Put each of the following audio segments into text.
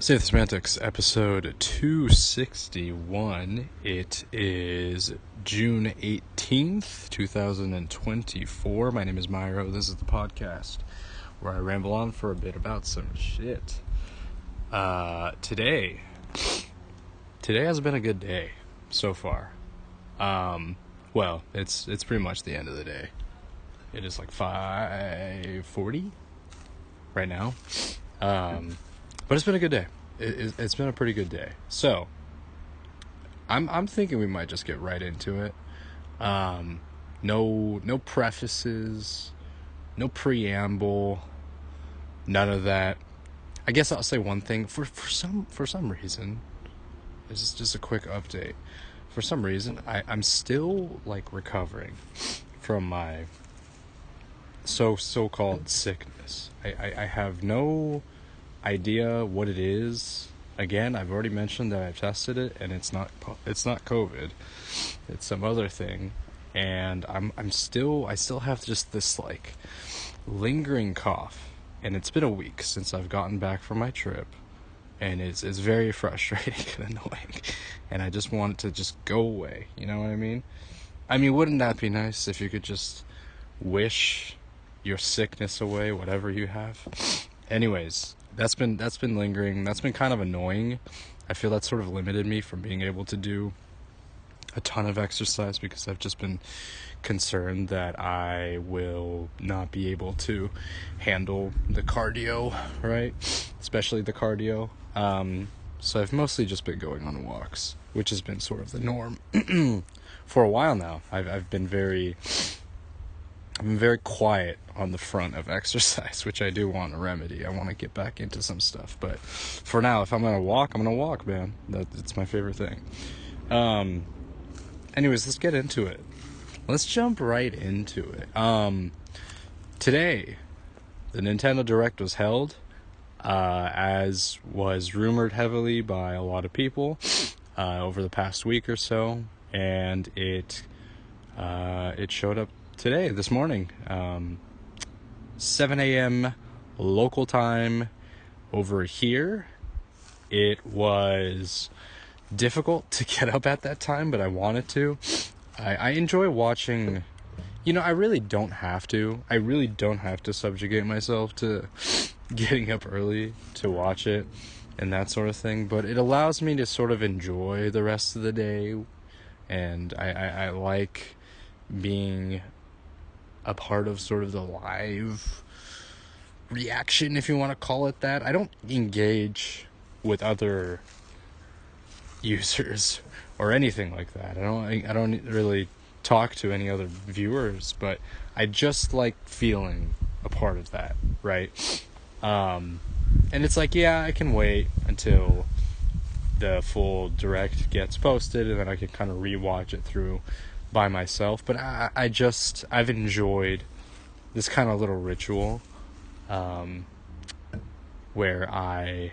Save the Semantics, episode 261. It is June 18th, 2024. My name is Myro. This is the podcast where I ramble on for a bit about some shit. Today has been a good day so far. Well, it's pretty much the end of the day. It is like 5:40 right now. But it's been a good day. It's been a pretty good day. So, I'm thinking we might just get right into it. No prefaces, no preamble, none of that. I guess I'll say one thing. For some reason, this is just a quick update. For some reason, I'm still like recovering from my so-called sickness. I have no idea what it is. Again, I've already mentioned that I've tested it, and it's not COVID. It's some other thing, and I still have just this like lingering cough, and it's been a week since I've gotten back from my trip, and it's very frustrating and annoying, and I just want it to just go away. You know what I mean? Wouldn't that be nice if you could just wish your sickness away, whatever you have? Anyways, that's been lingering. That's been kind of annoying. I feel that sort of limited me from being able to do a ton of exercise because I've just been concerned that I will not be able to handle the cardio, right? Especially the cardio. So I've mostly just been going on walks, which has been sort of the norm for a while now. I've been very quiet on the front of exercise, which I do want to remedy. I want to get back into some stuff, but for now, if I'm gonna walk, man. It's my favorite thing. Anyways, let's get into it. Let's jump right into it. Today, the Nintendo Direct was held, as was rumored heavily by a lot of people over the past week or so, and it showed up today, this morning, 7 a.m. local time over here. It was difficult to get up at that time, but I wanted to. I enjoy watching, I really don't have to subjugate myself to getting up early to watch it and that sort of thing, but it allows me to sort of enjoy the rest of the day, and I like being a part of sort of the live reaction, if you want to call it that. I don't engage with other users or anything like that. I don't really talk to any other viewers, but I just like feeling a part of that, right? And it's like, yeah, I can wait until the full direct gets posted, and then I can kind of rewatch it through by myself, but I've enjoyed this kind of little ritual where I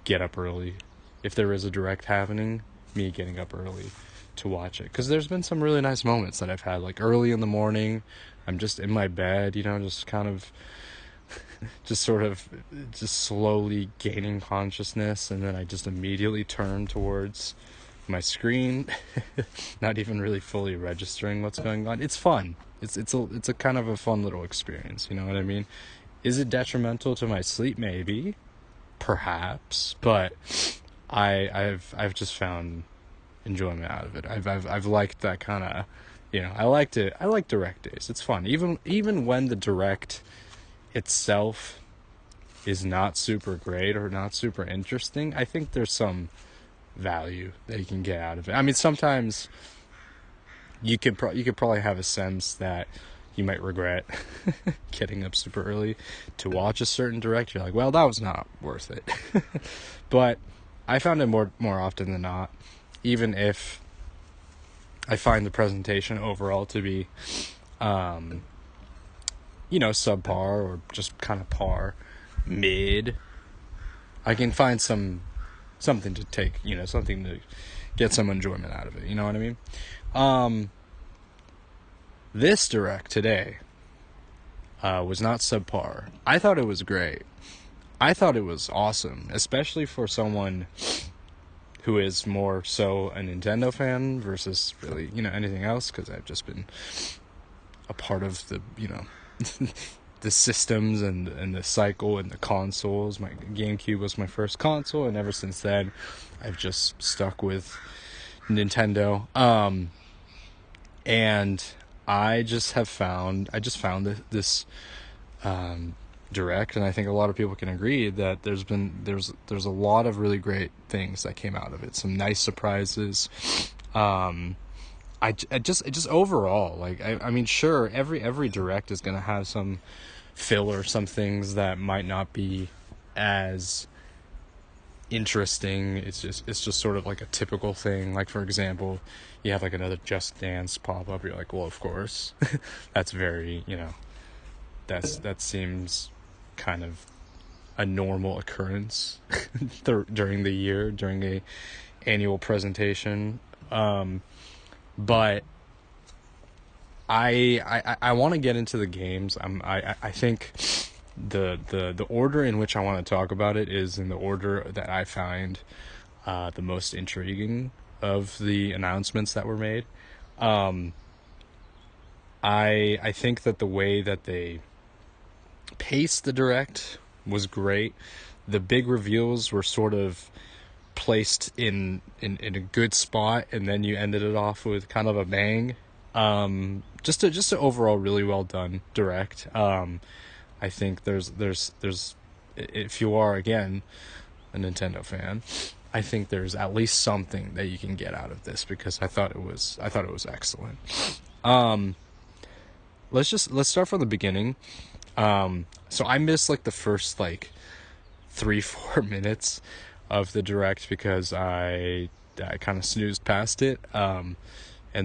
get up early. If there is a direct happening, me getting up early to watch it, because there's been some really nice moments that I've had, like early in the morning. I'm just in my bed, just kind of just slowly gaining consciousness, and then I just immediately turn towards my screen, not even really fully registering what's going on. It's fun. It's a kind of a fun little experience. You know what I mean? Is it detrimental to my sleep? Maybe, perhaps, but I've just found enjoyment out of it. I've liked that kind of, I like direct days. It's fun, even when the direct itself is not super great or not super interesting. I think there's some value that you can get out of it. Sometimes you could probably have a sense that you might regret getting up super early to watch a certain direct. You're like, well, that was not worth it. But I found it more often than not, even if I find the presentation overall to be subpar or just kind of par, mid, I can find something to take, something to get some enjoyment out of it. You know what I mean? This direct today was not subpar. I thought it was great. I thought it was awesome, especially for someone who is more so a Nintendo fan versus really, anything else, because I've just been a part of the, the systems and the cycle and the consoles. My GameCube was my first console, and ever since then, I've just stuck with Nintendo. And I just found this direct, and I think a lot of people can agree that there's a lot of really great things that came out of it. Some nice surprises. I just overall, like, I mean, sure, every direct is gonna have some filler, some things that might not be as interesting. It's just sort of like a typical thing. Like, for example, you have like another Just Dance pop up. You're like, well, of course, that's very, that seems kind of a normal occurrence during the year, during a annual presentation. But I want to get into the games. I think the order in which I want to talk about it is in the order that I find the most intriguing of the announcements that were made. I think that the way that they paced the direct was great. The big reveals were sort of placed in a good spot, and then you ended it off with kind of a bang. Just a overall really well done direct. I think there's if you are, again, a Nintendo fan, I think there's at least something that you can get out of this, because I thought it was excellent. Let's start from the beginning. So I missed like the first like 3-4 minutes of the direct because I kind of snoozed past it. And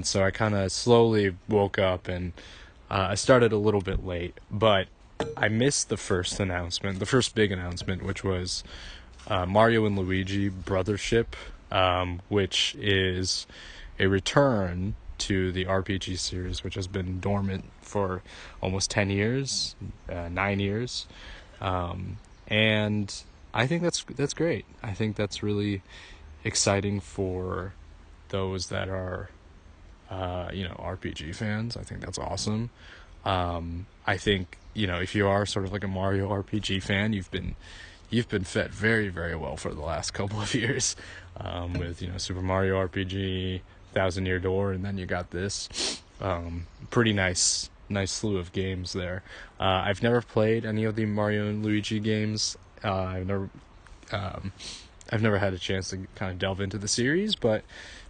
so I kind of slowly woke up, and I started a little bit late, but I missed the first announcement, the first big announcement, which was Mario and Luigi Brothership, which is a return to the RPG series, which has been dormant for almost 10 years, 9 years. And I think that's great. I think that's really exciting for those that are RPG fans. I think that's awesome. I think, if you are sort of like a Mario RPG fan, you've been fed very, very well for the last couple of years, with, Super Mario RPG, Thousand Year Door, and then you got this, pretty nice slew of games there. I've never played any of the Mario and Luigi games. I've never had a chance to kind of delve into the series, but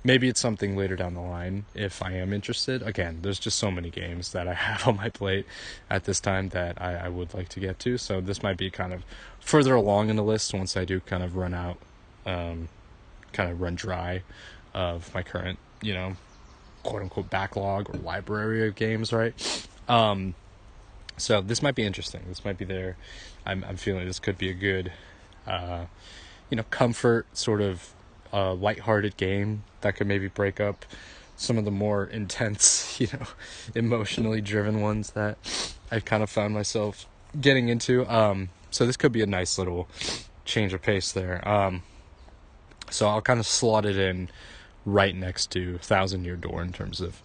maybe it's something later down the line if I am interested. Again, there's just so many games that I have on my plate at this time that I would like to get to, so this might be kind of further along in the list once I do kind of run out, kind of run dry of my current, quote-unquote backlog or library of games, right? So this might be interesting. This might be there. I'm feeling this could be a good, comfort, sort of lighthearted game that could maybe break up some of the more intense, emotionally driven ones that I've kind of found myself getting into. So this could be a nice little change of pace there. So I'll kind of slot it in right next to Thousand Year Door in terms of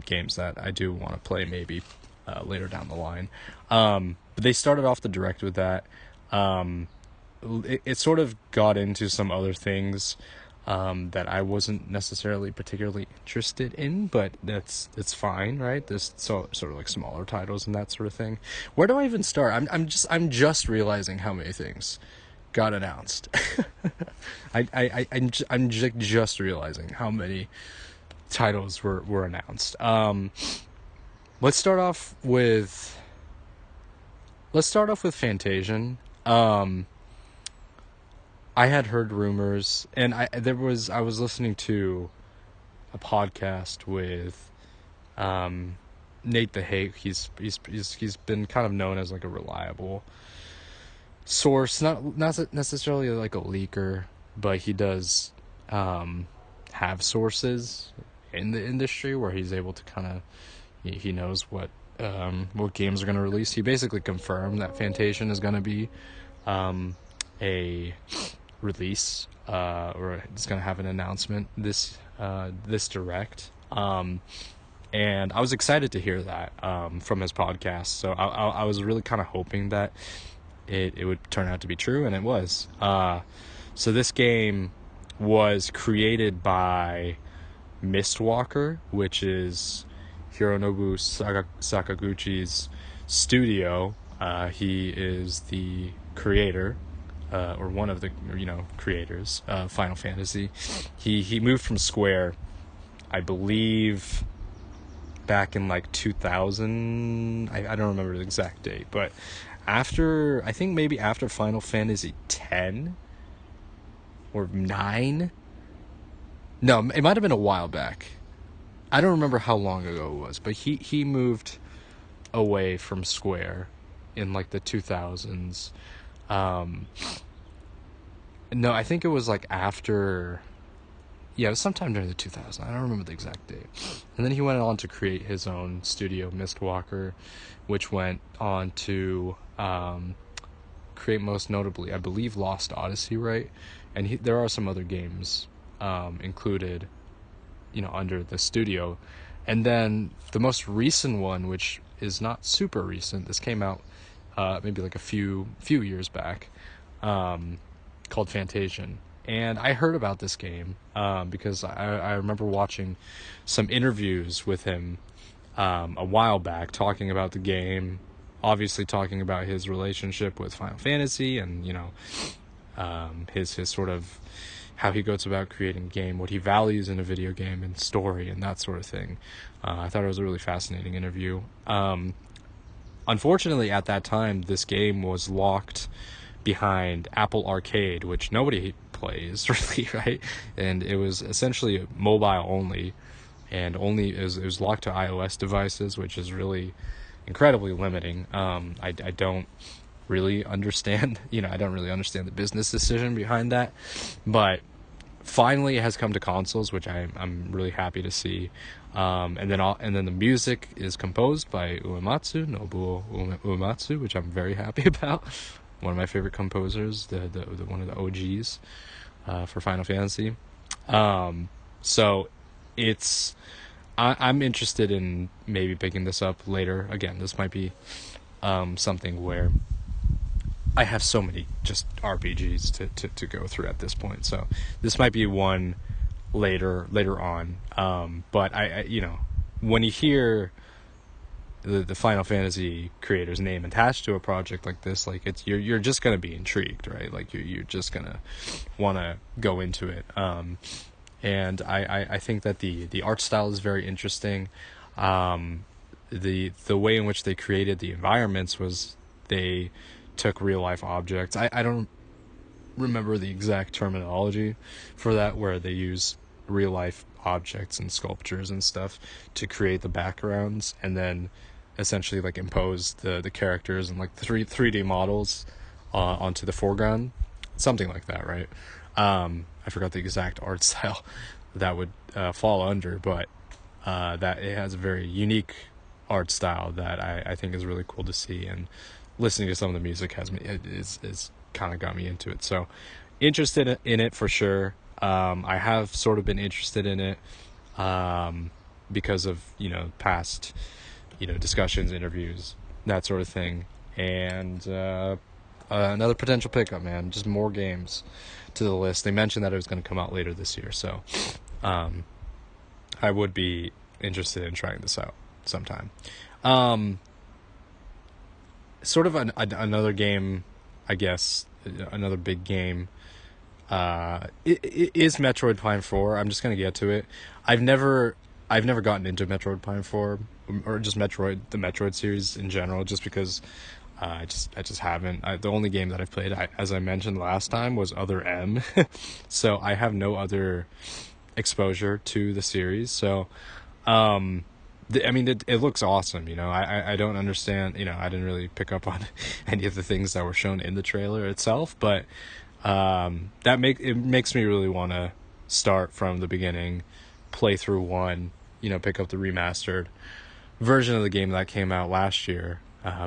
games that I do want to play maybe later down the line. But they started off the direct with that. It sort of got into some other things that I wasn't necessarily particularly interested in, but it's fine, right? There's sort of like smaller titles and that sort of thing. Where do I even start? I'm just realizing how many things got announced. I'm just realizing how many titles were announced. Let's start off with Fantasian. I had heard rumors, and I was listening to a podcast with Nate the Hake. He's been kind of known as like a reliable source, not necessarily like a leaker, but he does have sources in the industry where he's able to kind of, he knows what games are going to release. He basically confirmed that Fantasian is going to be a release, or it's going to have an announcement this direct. And I was excited to hear that from his podcast. So I was really kind of hoping that it would turn out to be true, and it was. So this game was created by Mistwalker, which is Hironobu Sakaguchi's studio. He is the creator, or one of the creators of Final Fantasy. He moved from Square, I believe, back in like 2000. I don't remember the exact date, but I think maybe after Final Fantasy 10 or 9. No, it might have been a while back. I don't remember how long ago it was, but he moved away from Square in like the 2000s. No, I think it was like after. Yeah, it was sometime during the 2000s. I don't remember the exact date. And then he went on to create his own studio, Mistwalker, which went on to create, most notably, I believe, Lost Odyssey, right? And there are some other games included, under the studio. And then the most recent one, which is not super recent, this came out maybe like a few years back, called Fantasian. And I heard about this game because I remember watching some interviews with him a while back, talking about the game, obviously talking about his relationship with Final Fantasy, and his sort of how he goes about creating a game, what he values in a video game, and story, and that sort of thing. I thought it was a really fascinating interview. Unfortunately, at that time, this game was locked behind Apple Arcade, which nobody plays really, right? And it was essentially mobile only, and it was locked to iOS devices, which is really incredibly limiting. I don't really understand, I don't really understand the business decision behind that, but finally it has come to consoles, which I'm really happy to see. And then the music is composed by Nobuo Uematsu, which I'm very happy about. One of my favorite composers, the one of the OGs for Final Fantasy. So I'm interested in maybe picking this up later. Again, this might be something where I have so many just RPGs to go through at this point. So this might be one later on. But I when you hear the Final Fantasy creator's name attached to a project like this, like you're just gonna be intrigued, right? Like you're just gonna want to go into it. And I think that the art style is very interesting. The way in which they created the environments was they took real life objects. I don't remember the exact terminology for that, where they use real life objects and sculptures and stuff to create the backgrounds, and then essentially like impose the characters and like 3D models onto the foreground, something like that, right? I forgot the exact art style that would fall under, but that it has a very unique art style that I think is really cool to see, and listening to some of the music is kind of got me into it. So interested in it for sure. I have sort of been interested in it because of past discussions, interviews, that sort of thing, and another potential pickup, man. Just more games to the list. They mentioned that it was going to come out later this year, so I would be interested in trying this out sometime. Sort of another game, I guess, another big game it is Metroid Prime 4. I'm just going to get to it. I've never gotten into Metroid Prime 4 or just the Metroid series in general, just because I just haven't. The only game that I've played, as I mentioned last time, was Other M. So I have no other exposure to the series. So it looks awesome, I don't understand, I didn't really pick up on any of the things that were shown in the trailer itself, but it makes me really want to start from the beginning, play through one, pick up the remastered version of the game that came out last year,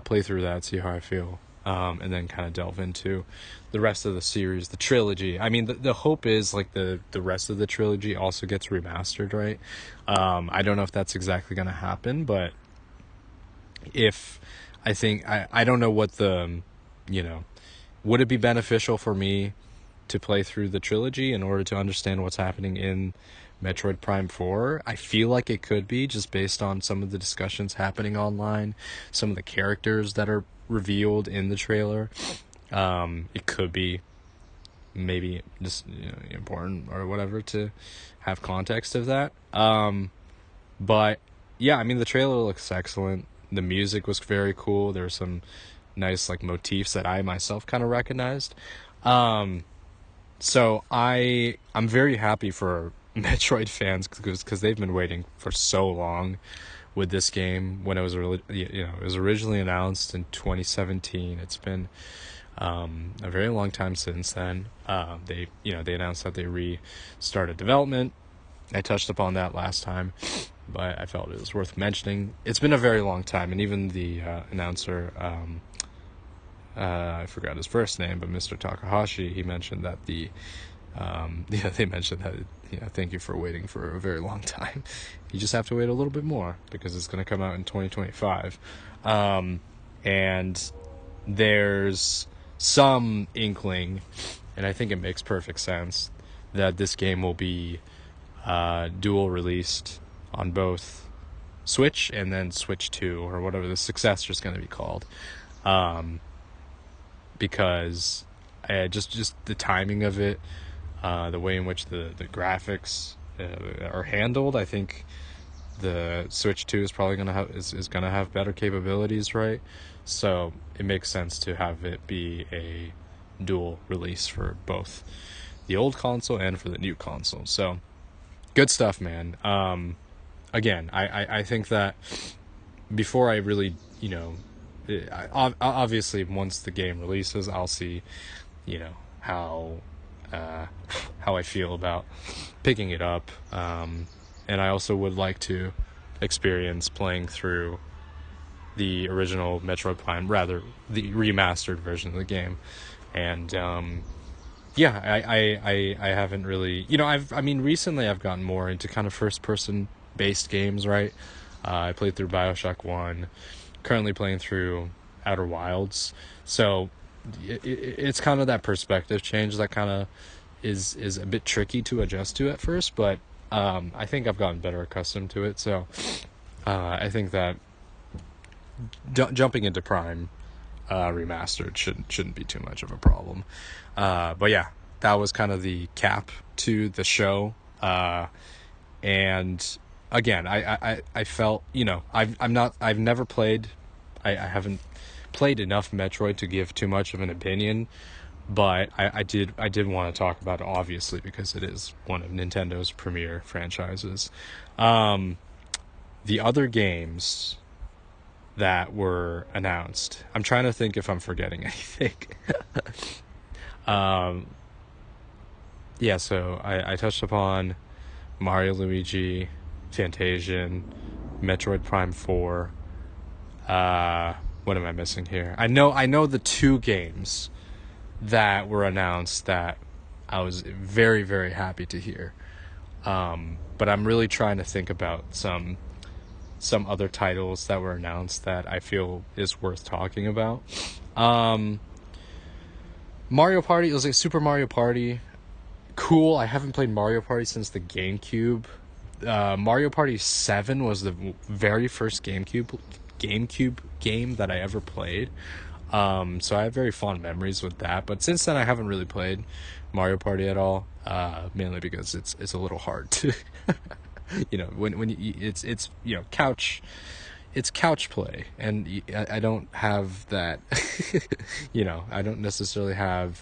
play through that, see how I feel. and then kind of delve into the rest of the series, the trilogy. I mean, the hope is like the rest of the trilogy also gets remastered, right? I don't know if that's exactly going to happen, but if I don't know what the, would it be beneficial for me to play through the trilogy in order to understand what's happening in Metroid Prime 4? I feel like it could be, just based on some of the discussions happening online, some of the characters that are revealed in the trailer. It could be maybe just important or whatever to have context of that. But yeah, I mean, the trailer looks excellent. The music was very cool. There were some nice like motifs that I myself kind of recognized. So I'm very happy for Metroid fans because they've been waiting for so long with this game. When it was it was originally announced in 2017. It's been a very long time since then. They announced that they restarted development. I touched upon that last time, but I felt it was worth mentioning. It's been a very long time, and even the announcer, I forgot his first name, but Mr. Takahashi, he mentioned that they mentioned that, thank you for waiting for a very long time. You just have to wait a little bit more because it's going to come out in 2025. And there's some inkling, and I think it makes perfect sense, that this game will be dual released on both Switch and then Switch 2, or whatever the successor is going to be called. Because just the timing of it, the way in which the graphics are handled, I think the Switch 2 is probably going to have better capabilities, right? So it makes sense to have it be a dual release for both the old console and for the new console. So good stuff, man. Again, I think that before I really, obviously once the game releases, I'll see, how I feel about picking it up. And I also would like to experience playing through the original Metroid Prime, rather the remastered version of the game. And yeah, I haven't really, recently I've gotten more into kind of first person based games, right? I played through BioShock 1, currently playing through Outer Wilds. So it's kind of that perspective change that kind of is a bit tricky to adjust to at first, but I think I've gotten better accustomed to it. So I think that jumping into Prime remastered shouldn't be too much of a problem. But yeah, that was kind of the cap to the show. And again, I felt, I've never played, I haven't played enough Metroid to give too much of an opinion, but I did want to talk about it, obviously, because it is one of Nintendo's premier franchises. The other games that were announced, I'm trying to think if I'm forgetting anything. Yeah, so I touched upon Mario, Luigi, Fantasian, Metroid Prime 4. What am I missing here? I know the two games that were announced that I was very, very happy to hear. But I'm really trying to think about some other titles that were announced that I feel is worth talking about. Mario Party, it was like Super Mario Party. Cool. I haven't played Mario Party since the GameCube. Mario Party 7 was the very first GameCube game that I ever played. So I have very fond memories with that. But since then, I haven't really played Mario Party at all. Mainly because it's a little hard to, when it's couch play, and I don't have that. I don't necessarily have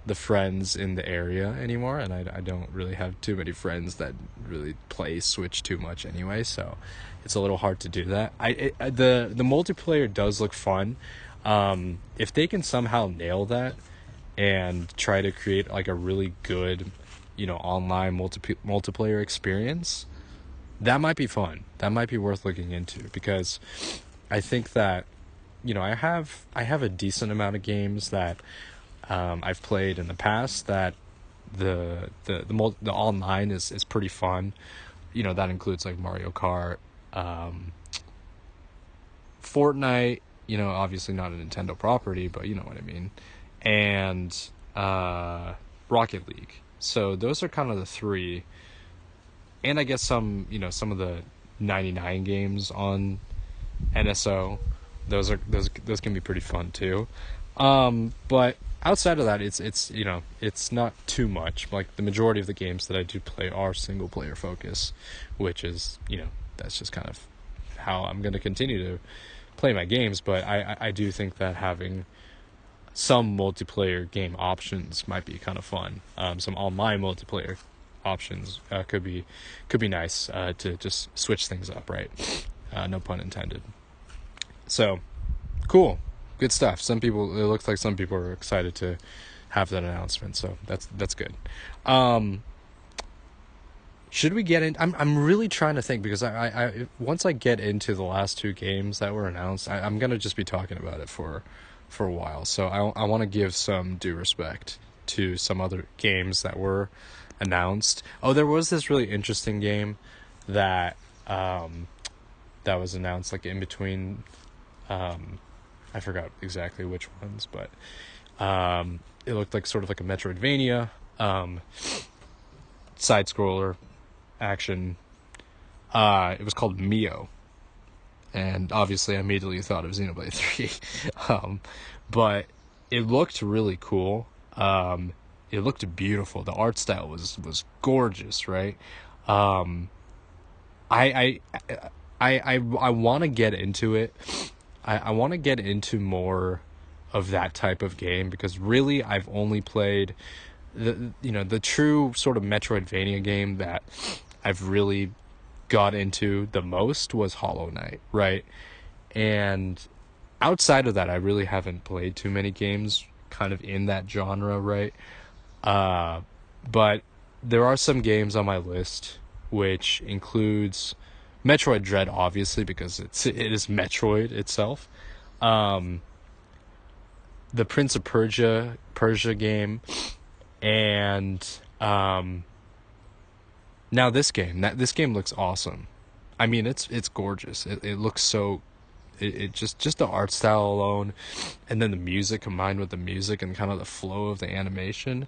the friends in the area anymore, and I don't really have too many friends that really play Switch too much anyway, so it's a little hard to do that. The multiplayer does look fun. If they can somehow nail that and try to create like a really good, online multiplayer experience, that might be fun. That might be worth looking into, because I think that I have a decent amount of games that I've played in the past that the online is pretty fun. That includes like Mario Kart, um, Fortnite. Obviously not a Nintendo property, but you know what I mean. And Rocket League. So those are kind of the three. And I guess some of the 99 games on NSO. Those can be pretty fun too. But outside of that, it's not too much. Like the majority of the games that I do play are single player focus, which is that's just kind of how I'm going to continue to play my games. But I do think that having some multiplayer game options might be kind of fun. Some online multiplayer options could be nice to just switch things up, right? No pun intended. So, cool, good stuff. It looks like some people are excited to have that announcement, so that's good. Should we get in? I'm really trying to think, because I once I get into the last two games that were announced, I'm gonna just be talking about it for a while. So I want to give some due respect to some other games that were announced. Oh, there was this really interesting game that that was announced like in between. I forgot exactly which ones, but it looked like sort of like a Metroidvania, side scroller action. It was called Mio, and obviously I immediately thought of Xenoblade 3. But it looked really cool. It looked beautiful. The art style was gorgeous, right? Um, I I want to get into it. I want to get into more of that type of game, because really I've only played the true sort of Metroidvania game that I've really got into the most was Hollow Knight, right? And outside of that, I really haven't played too many games kind of in that genre, right? Uh, but there are some games on my list, which includes Metroid Dread, obviously, because it is Metroid itself. Um, the Prince of Persia game, and now this game looks awesome. I mean, it's gorgeous. It looks so. It just the art style alone, and then the music combined with the music and kind of the flow of the animation,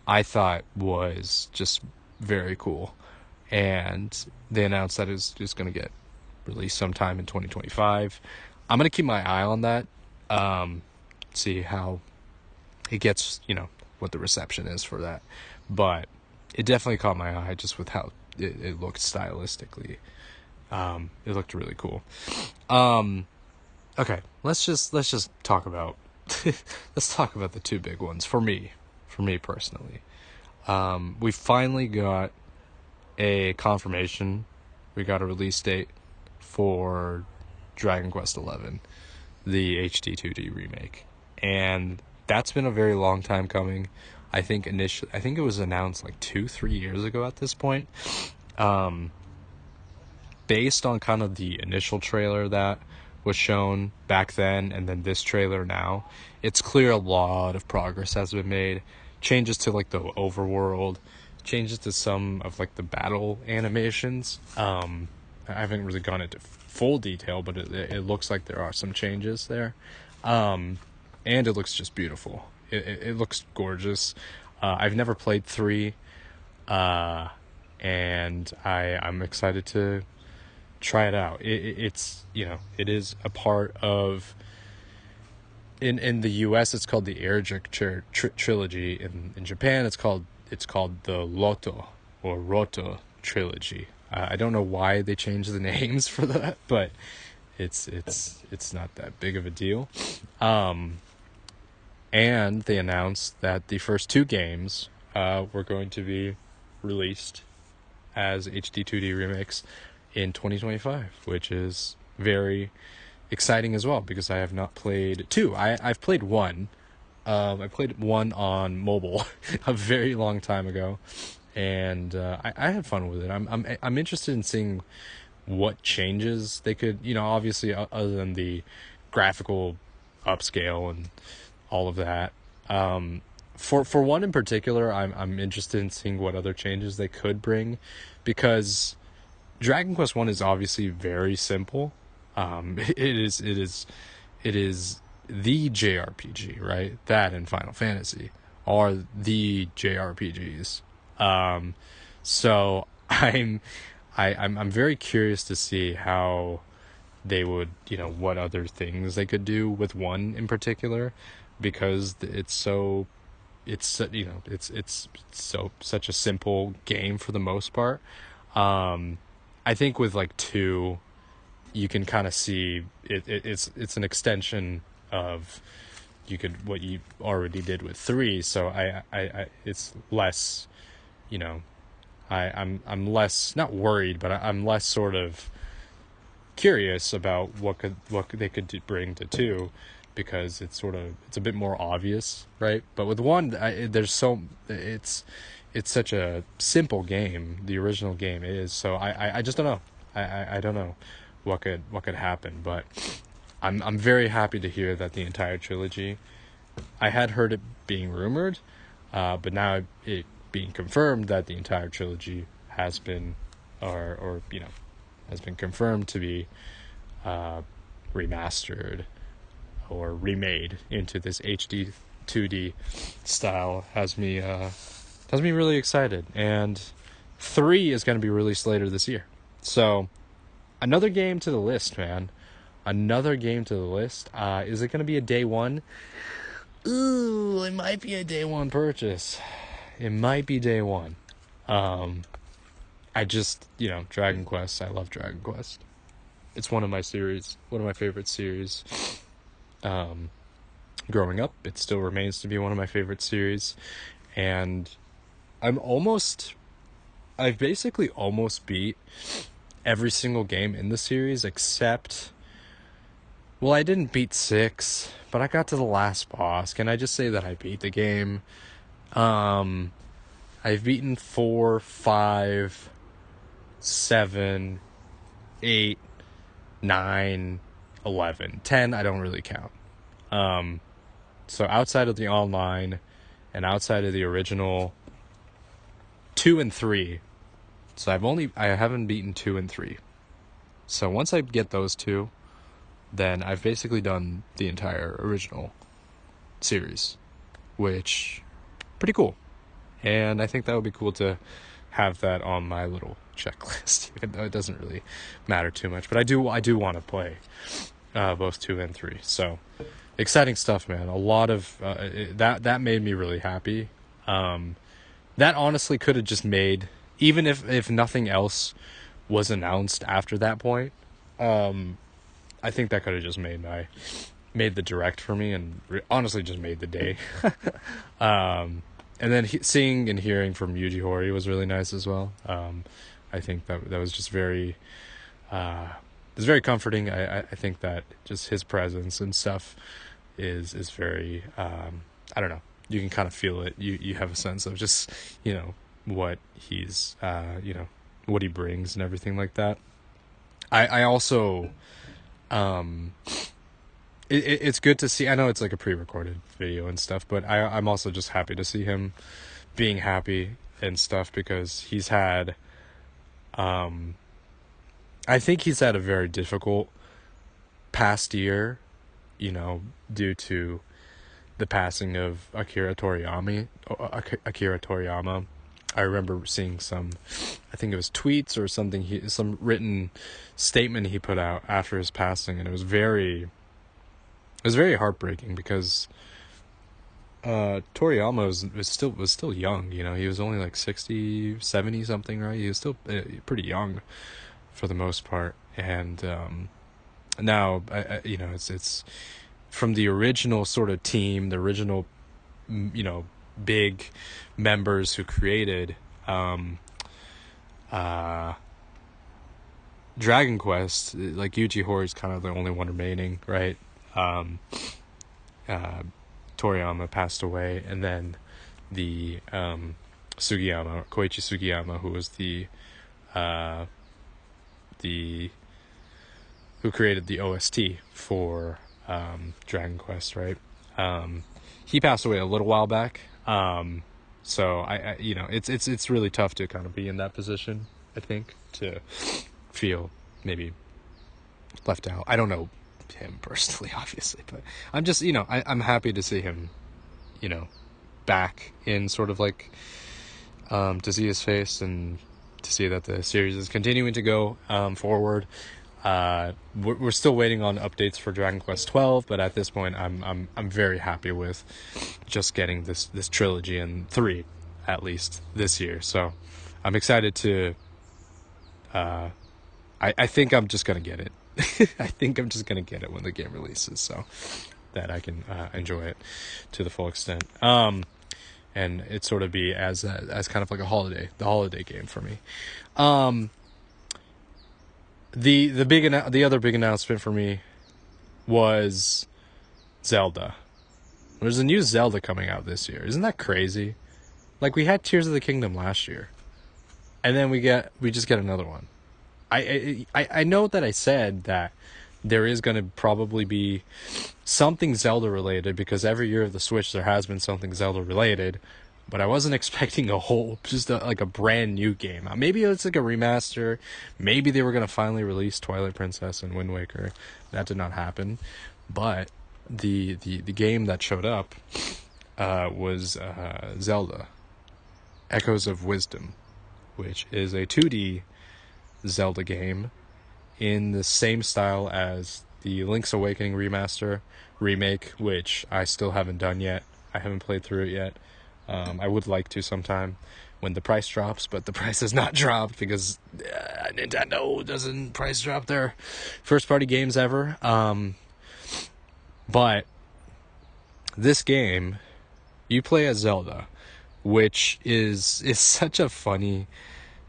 I thought was just very cool. And they announced that it's just going to get released sometime in 2025. I'm going to keep my eye on that, see how it gets, what the reception is for that. But it definitely caught my eye just with how it looked stylistically. It looked really cool. Okay, let's just talk about let's talk about the two big ones for me personally. We finally got a confirmation. We got a release date for Dragon Quest XI, the HD 2D remake, and that's been a very long time coming. I think it was announced like 2-3 years ago at this point. Based on kind of the initial trailer that was shown back then, and then this trailer now, it's clear a lot of progress has been made. Changes to like the overworld, changes to some of like the battle animations. I haven't really gone into full detail, but it looks like there are some changes there. And it looks just beautiful. It looks gorgeous. I've never played 3, and I'm excited to try it out. It's it is a part of, in the US it's called the Ergic trilogy. In Japan it's called the Loto or Roto trilogy. I don't know why they changed the names for that, but it's not that big of a deal. And they announced that the first 2 games were going to be released as HD 2D remakes in 2025, which is very exciting as well, because I have not played 2. I've played 1. I played 1 on mobile a very long time ago, and I had fun with it. I'm interested in seeing what changes they could, obviously, other than the graphical upscale and all of that. For one in particular, I'm interested in seeing what other changes they could bring, because Dragon Quest One is obviously very simple. It is the JRPG, right? That and Final Fantasy are the JRPGs. So I'm very curious to see how they would, what other things they could do with one in particular, because it's so such a simple game for the most part. I think with like two, you can kind of see it's an extension of what you already did with three. So I it's less, you know, I'm less, not worried, but I'm less sort of curious about what they could bring to two, because it's a bit more obvious, right? But with one, it's such a simple game. The original game is, so I just don't know. I don't know what could happen, but I'm very happy to hear that the entire trilogy. I had heard it being rumored, but now it being confirmed that the entire trilogy has been, or has been confirmed to be remastered or remade into this HD 2D style, has me really excited. And 3 is going to be released later this year. So another game to the list, man. Another game to the list. Is it going to be a day one? Ooh, it might be a day one purchase. It might be day one. I just, Dragon Quest. I love Dragon Quest. It's one of my favorite series. Growing up, it still remains to be one of my favorite series. And I've basically almost beat every single game in the series except, well, I didn't beat 6, but I got to the last boss. Can I just say that I beat the game? I've beaten 4, 5, 7, 8, 9, 11. 10, I don't really count. So outside of the online and outside of the original, 2 and 3. So I haven't beaten 2 and 3. So once I get those two, then I've basically done the entire original series, which pretty cool. And I think that would be cool to have that on my little checklist, even though it doesn't really matter too much. But I do want to play both 2 and 3. So exciting stuff, man. A lot of that made me really happy. That honestly could have just made, even if nothing else was announced after that point, I think that could have just made the direct for me, and honestly just made the day. And then seeing and hearing from Yuji Horii was really nice as well. I think that was just very, it's very comforting. I think that just his presence and stuff is very, I don't know. You can kind of feel it. You have a sense of just, what he's, what he brings and everything like that. I also, it's good to see. I know it's like a pre-recorded video and stuff, but I'm also just happy to see him being happy and stuff, because he's had, I think he's had a very difficult past year, due to the passing of Akira Toriyama. I remember seeing I think it was tweets or something, some written statement he put out after his passing, and it was very heartbreaking, because Toriyama was still young. He was only like 60, 70 something, right? He was still pretty young for the most part, and now it's from the original sort of team, the original big members who created Dragon Quest. Like, Yuji Horii is kind of the only one remaining, right? Toriyama passed away, and then the Koichi Sugiyama, who was who created the OST for Dragon Quest, right? He passed away a little while back. So it's really tough to kind of be in that position, I think, to feel maybe left out. I don't know him personally, obviously, but I'm just, I'm happy to see him, back in sort of like, to see his face and to see that the series is continuing to go forward. We're still waiting on updates for Dragon Quest 12, but at this point, I'm very happy with just getting this trilogy and 3 at least this year. So I'm excited to. I think I'm just gonna get it. I think I'm just gonna get it when the game releases, so that I can enjoy it to the full extent. And it sort of be as kind of like the holiday game for me. The other big announcement for me was Zelda. There's a new Zelda coming out this year. Isn't that crazy? Like, we had Tears of the Kingdom last year, and then we just get another one. I know that I said that there is going to probably be something Zelda related, because every year of the Switch there has been something Zelda related, but I wasn't expecting like a brand new game. Maybe it's like a remaster. Maybe they were going to finally release Twilight Princess and Wind Waker. That did not happen. But the game that showed up was Zelda Echoes of Wisdom, which is a 2D Zelda game in the same style as the Link's Awakening remake, which I still haven't done yet. I haven't played through it yet. I would like to sometime when the price drops, but the price has not dropped because Nintendo doesn't price drop their first-party games ever. But this game, you play as Zelda, which is such a funny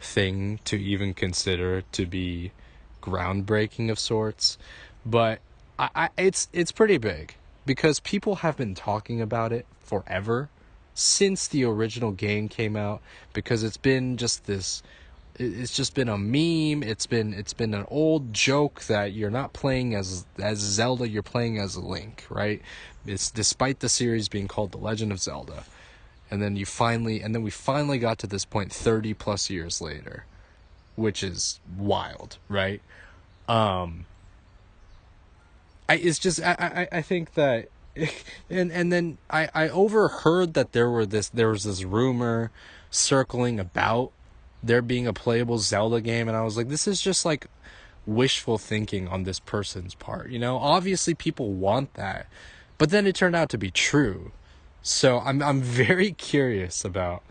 thing to even consider to be groundbreaking of sorts, but it's pretty big because people have been talking about it forever since the original game came out, because it's been just been a meme. It's been an old joke that you're not playing as Zelda, you're playing as Link, right? It's despite the series being called The Legend of Zelda. And then we finally got to this point 30 plus years later, which is wild, right? I think that, and then I overheard that there was this rumor circling about there being a playable Zelda game, and I was like, this is just like wishful thinking on this person's part, Obviously people want that, but then it turned out to be true. So I'm very curious about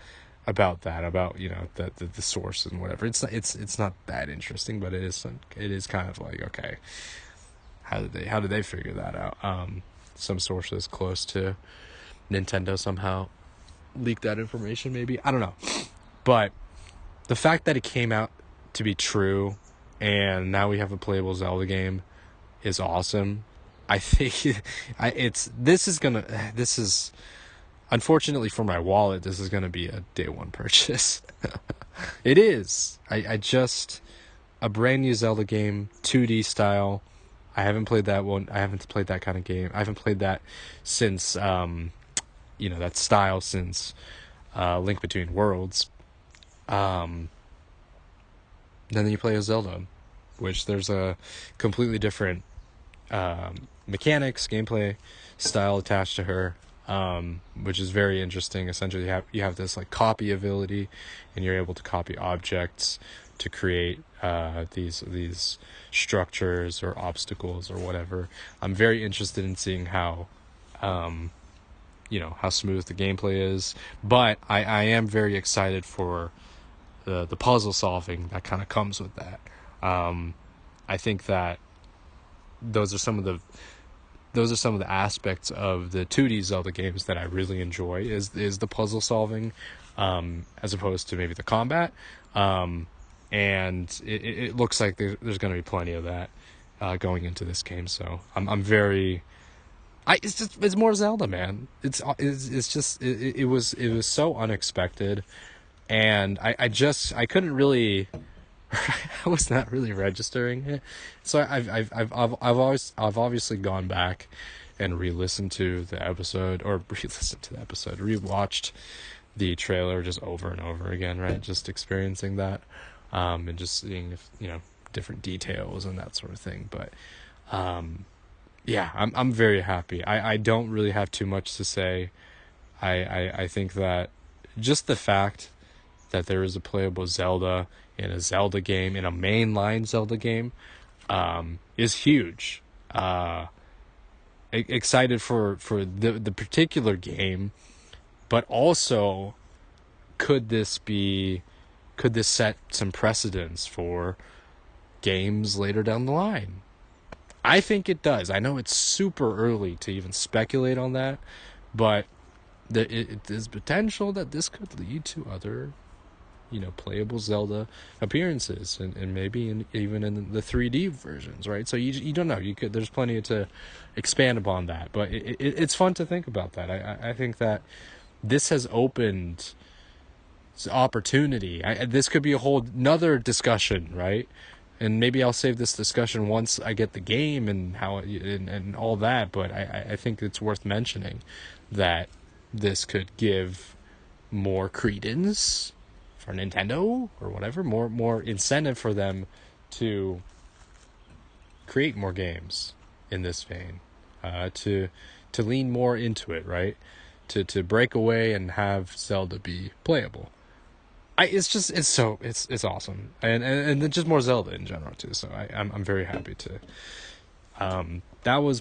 that, the source and whatever. It's not that interesting, but it is kind of like, okay, how did they figure that out? Some sources close to Nintendo somehow leaked that information, maybe, I don't know. But the fact that it came out to be true and now we have a playable Zelda game is awesome. I think this is unfortunately for my wallet, this is going to be a day one purchase. It is. A brand new Zelda game, 2D style. I haven't played that one. I haven't played that kind of game. I haven't played that since, that style since Link Between Worlds. Then you play a Zelda, which there's a completely different mechanics, gameplay style attached to her. Which is very interesting. Essentially, you have this like copy ability, and you're able to copy objects to create these structures or obstacles or whatever. I'm very interested in seeing how smooth the gameplay is, but I am very excited for the puzzle solving that kind of comes with that. I think that those are some of the aspects of the 2D Zelda games that I really enjoy, is the puzzle solving, as opposed to maybe the combat. And it looks like there's going to be plenty of that going into this game. So I'm very. It's more Zelda, man. It was so unexpected, and I couldn't really I was not really registering it. So I've obviously gone back and re-listened to the episode, or re-listened to the episode, re-watched the trailer just over and over again, right? Just experiencing that, and just seeing if, different details and that sort of thing. But yeah, I'm very happy. I don't really have too much to say. I think that just the fact that there is a playable Zelda in a Zelda game, in a mainline Zelda game, is huge. Excited for the particular game, but also could this set some precedents for games later down the line? I think it does. I know it's super early to even speculate on that, but there's potential that this could lead to other, playable Zelda appearances, and maybe even in the 3D versions, right? So you don't know. There's plenty to expand upon that, but it's fun to think about that. I think that this has opened opportunity. This could be a whole another discussion, right? And maybe I'll save this discussion once I get the game and how and all that. But I think it's worth mentioning that this could give more credence for Nintendo or whatever, more incentive for them to create more games in this vein, to lean more into it, right? To break away and have Zelda be playable. It's awesome, and then just more Zelda in general too. So I'm very happy to. That was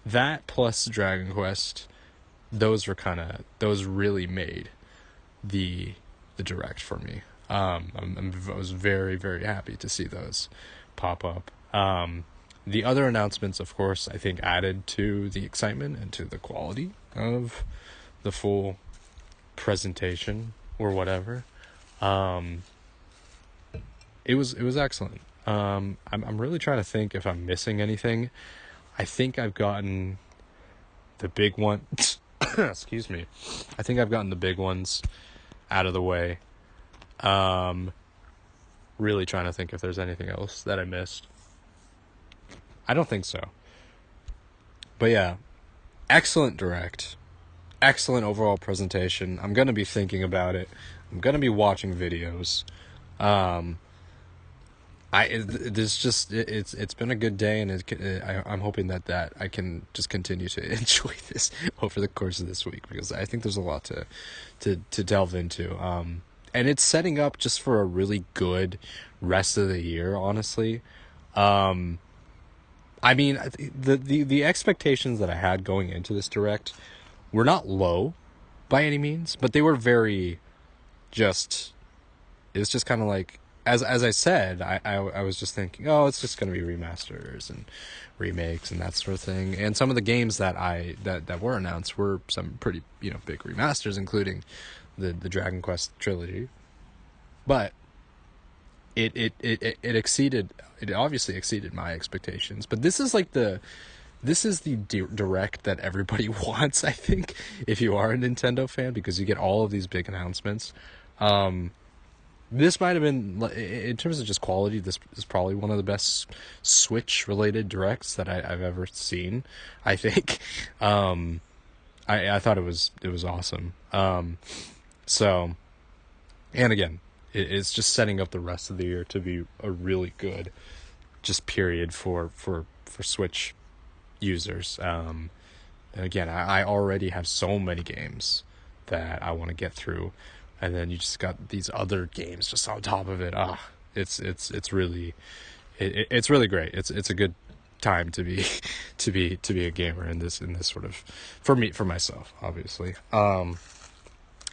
that plus Dragon Quest. Those really made the direct for me. I was very, very happy to see those pop up. The other announcements, of course, I think added to the excitement and to the quality of the full presentation or whatever. It was excellent. I'm really trying to think if I'm missing anything. I think I've gotten the big one. Excuse me. I think I've gotten the big ones out of the way. Really trying to think if there's anything else that I missed. I don't think so. But yeah, excellent direct. Excellent overall presentation. I'm going to be thinking about it. I'm going to be watching videos. It's been a good day, and I'm hoping that I can just continue to enjoy this over the course of this week, because I think there's a lot to delve into. And it's setting up just for a really good rest of the year, honestly. I mean, the expectations that I had going into this direct were not low by any means, but they were very it was just kind of like, as I said, I was just thinking, oh, it's just going to be remasters and remakes and that sort of thing. And some of the games that were announced were some pretty, big remasters, including the Dragon Quest trilogy. But it obviously exceeded my expectations. But this is the direct that everybody wants, I think, if you are a Nintendo fan, because you get all of these big announcements. This might have been, in terms of just quality, this is probably one of the best Switch-related directs that I've ever seen, I think. I thought it was awesome. So, and again, it's just setting up the rest of the year to be a really good, just period for Switch users. And again, I already have so many games that I want to get through, and then you just got these other games just on top of it. It's really great. It's a good time to be a gamer in this sort of, for myself, obviously.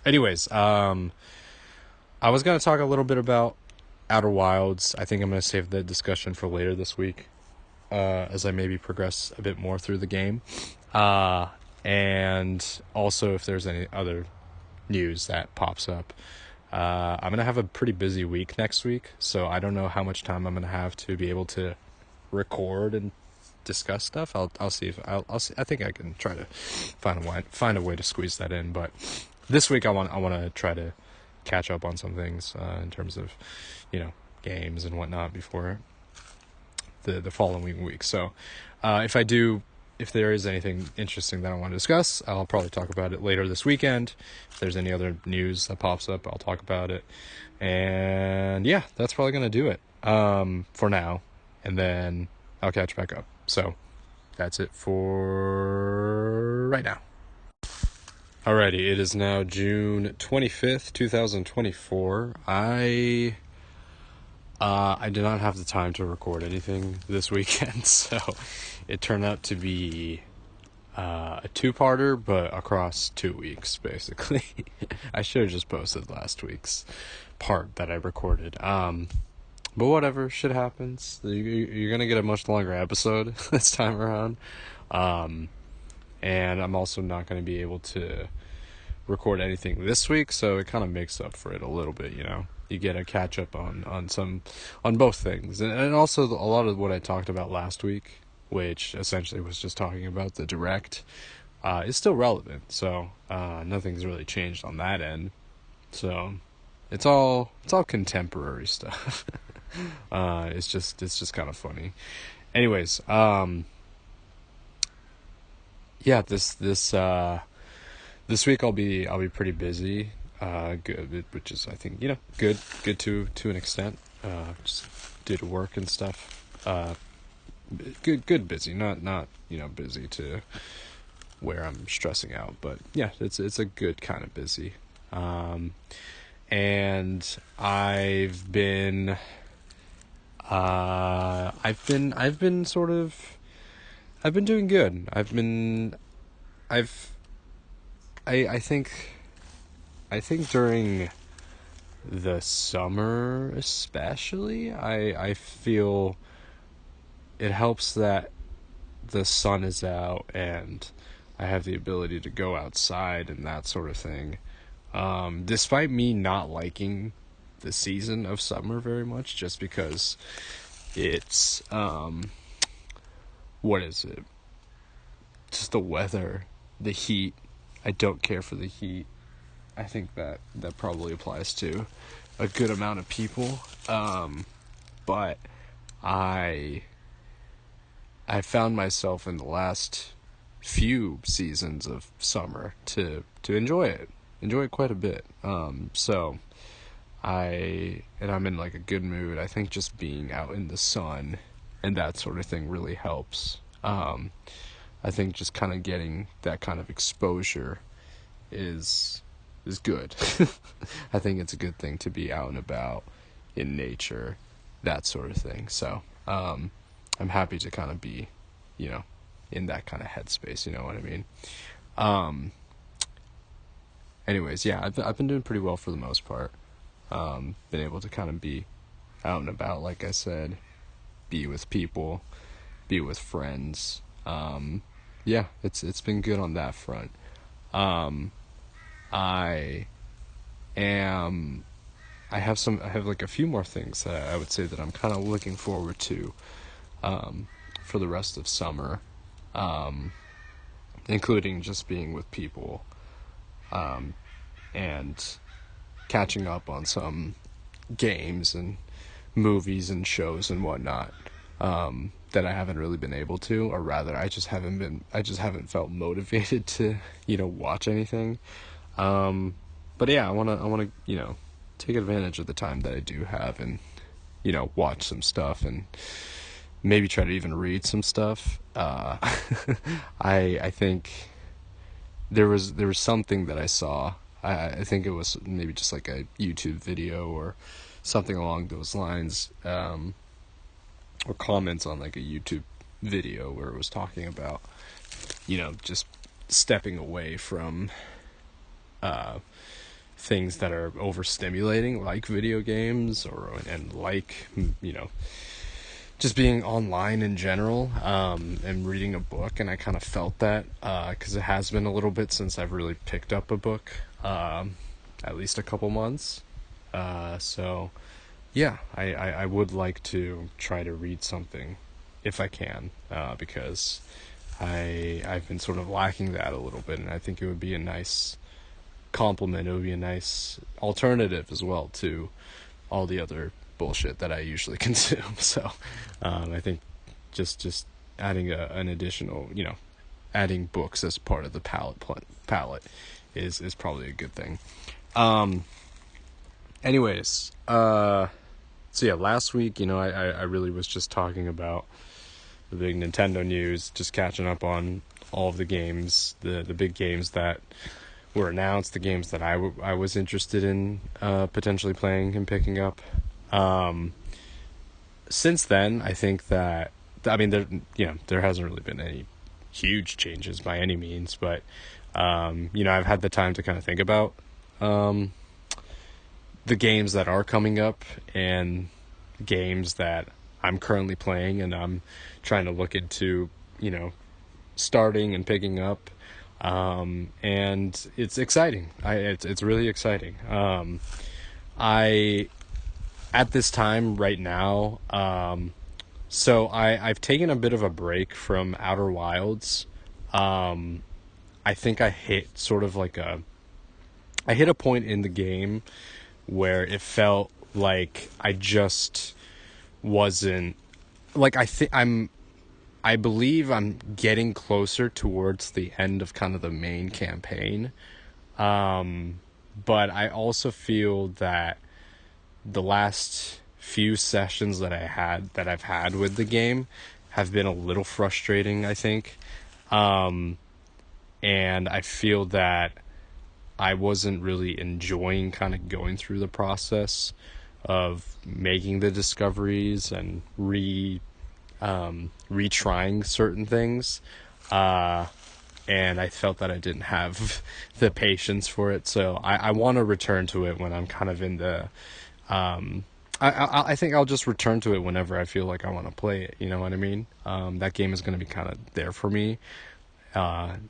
Anyways, I was going to talk a little bit about Outer Wilds. I think I'm going to save the discussion for later this week, as I maybe progress a bit more through the game. And also if there's any other news that pops up. I'm going to have a pretty busy week next week, so I don't know how much time I'm going to have to be able to record and discuss stuff. I'll see if I'll see. I think I can try to find a way to squeeze that in, but this week I want to try to catch up on some things, in terms of, games and whatnot before the following week. So if there is anything interesting that I want to discuss, I'll probably talk about it later this weekend. If there's any other news that pops up, I'll talk about it. And yeah, that's probably going to do it for now. And then I'll catch back up. So that's it for right now. Alrighty, it is now June 25th, 2024. I did not have the time to record anything this weekend, so it turned out to be a two-parter, but across 2 weeks, basically. I should have just posted last week's part that I recorded. But whatever, shit happens. You're gonna get a much longer episode this time around. And I'm also not gonna be able to record anything this week, so it kind of makes up for it a little bit, you know. You get a catch up on both things, and also a lot of what I talked about last week, which essentially was just talking about the direct, is still relevant. So nothing's really changed on that end. So it's all contemporary stuff. It's just kind of funny. Anyways, yeah, this week I'll be pretty busy. Good, which is, I think, you know, good to an extent. Just did work and stuff. Good busy, not you know, busy to where I'm stressing out, but yeah, it's a good kind of busy. And I've been doing good. I think during the summer especially, I feel it helps that the sun is out and I have the ability to go outside and that sort of thing. Despite me not liking the season of summer very much, just because it's, what is it? Just the weather, the heat. I don't care for the heat. I think that probably applies to a good amount of people. But I found myself in the last few seasons of summer to enjoy it quite a bit. So I'm in like a good mood. I think just being out in the sun and that sort of thing really helps. I think just kind of getting that kind of exposure is good. I think it's a good thing to be out and about in nature, that sort of thing. So, I'm happy to kind of be, you know, in that kind of headspace, you know what I mean? Anyways, yeah, I've been doing pretty well for the most part. Been able to kind of be out and about, like I said, be with people, be with friends. Yeah, it's been good on that front. I have like a few more things that I would say that I'm kind of looking forward to, for the rest of summer, including just being with people, and catching up on some games and movies and shows and whatnot, that I haven't really been able to, or rather I just haven't felt motivated to, you know, watch anything. But yeah, I want to, you know, take advantage of the time that I do have and, you know, watch some stuff and maybe try to even read some stuff. I think there was something that I saw. I think it was maybe just like a YouTube video or something along those lines, or comments on like a YouTube video where it was talking about, you know, just stepping away from things that are overstimulating, like video games, and like, you know, just being online in general, and reading a book. And I kind of felt that, because it has been a little bit since I've really picked up a book, at least a couple months. So yeah, I would like to try to read something if I can, because I've been sort of lacking that a little bit, and I think it would be a nice compliment. It would be a nice alternative as well to all the other bullshit that I usually consume. So I think just adding an additional, adding books as part of the palette is probably a good thing. Anyways, so yeah, last week, I really was just talking about the big Nintendo news, just catching up on all of the games, the big games that were announced, the games that I was interested in potentially playing and picking up. Since then, I think that, there hasn't really been any huge changes by any means, but I've had the time to kind of think about the games that are coming up and games that I'm currently playing and I'm trying to look into, starting and picking up. And it's exciting. It's really exciting. At this time right now, so I've taken a bit of a break from Outer Wilds. I think I hit sort of like I hit a point in the game where it felt like I just wasn't, like, I believe I'm getting closer towards the end of kind of the main campaign. But I also feel that the last few sessions that I've had with the game have been a little frustrating, I think. And I feel that I wasn't really enjoying kind of going through the process of making the discoveries and retrying certain things. And I felt that I didn't have the patience for it. So I want to return to it when I'm kind of in the, I think I'll just return to it whenever I feel like I want to play it. You know what I mean? That game is going to be kind of there for me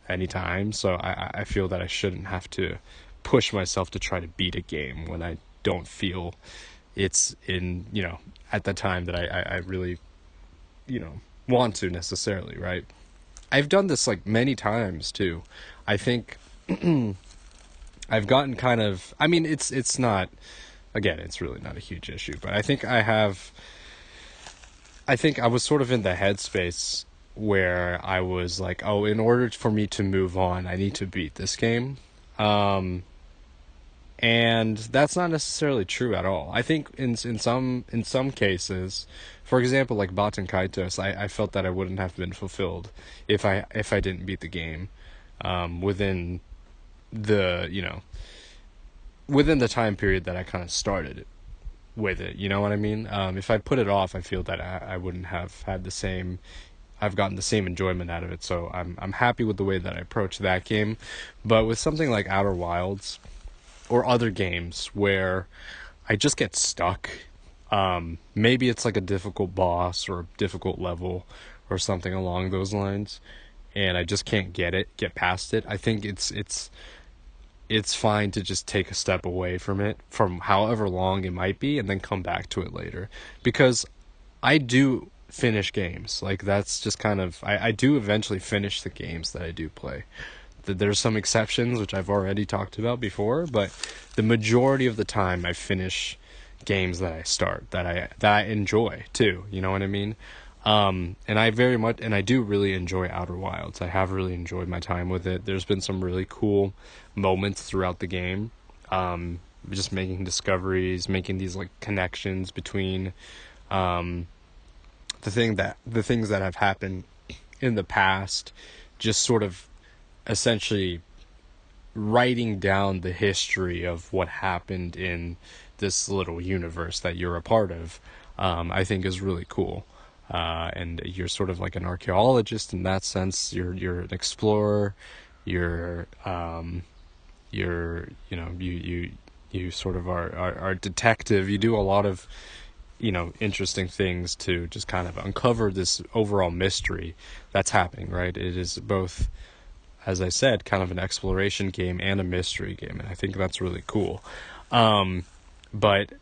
anytime. So I feel that I shouldn't have to push myself to try to beat a game when I don't feel it's in, at the time that I really, want to necessarily, right? I've done this like many times too. I think I've gotten kind of, it's not, again, it's really not a huge issue, but I think I was sort of in the headspace where I was like, oh, in order for me to move on, I need to beat this game. And that's not necessarily true at all. I think in some cases, for example, like Baten Kaitos, I felt that I wouldn't have been fulfilled if I didn't beat the game within the within the time period that I kind of started with it. You know what I mean? If I put it off, I feel that I wouldn't have had the same. I've gotten the same enjoyment out of it. So I'm happy with the way that I approach that game. But with something like Outer Wilds or other games where I just get stuck, maybe it's like a difficult boss or a difficult level or something along those lines, and I just can't get past it. I think it's fine to just take a step away from it, from however long it might be, and then come back to it later. Because I do finish games. Like, that's just kind of, I do eventually finish the games that I do play. There's some exceptions, which I've already talked about before, but the majority of the time I finish games that I start, that I enjoy too. You know what I mean? And I do really enjoy Outer Wilds. I have really enjoyed my time with it. There's been some really cool moments throughout the game. Just making discoveries, making these like connections between the things that have happened in the past, just sort of essentially writing down the history of what happened in this little universe that you're a part of, I think is really cool. And you're sort of like an archaeologist in that sense. You're an explorer. You sort of are a detective. You do a lot of, interesting things to just kind of uncover this overall mystery that's happening, right? It is both, as I said, kind of an exploration game and a mystery game, and I think that's really cool. But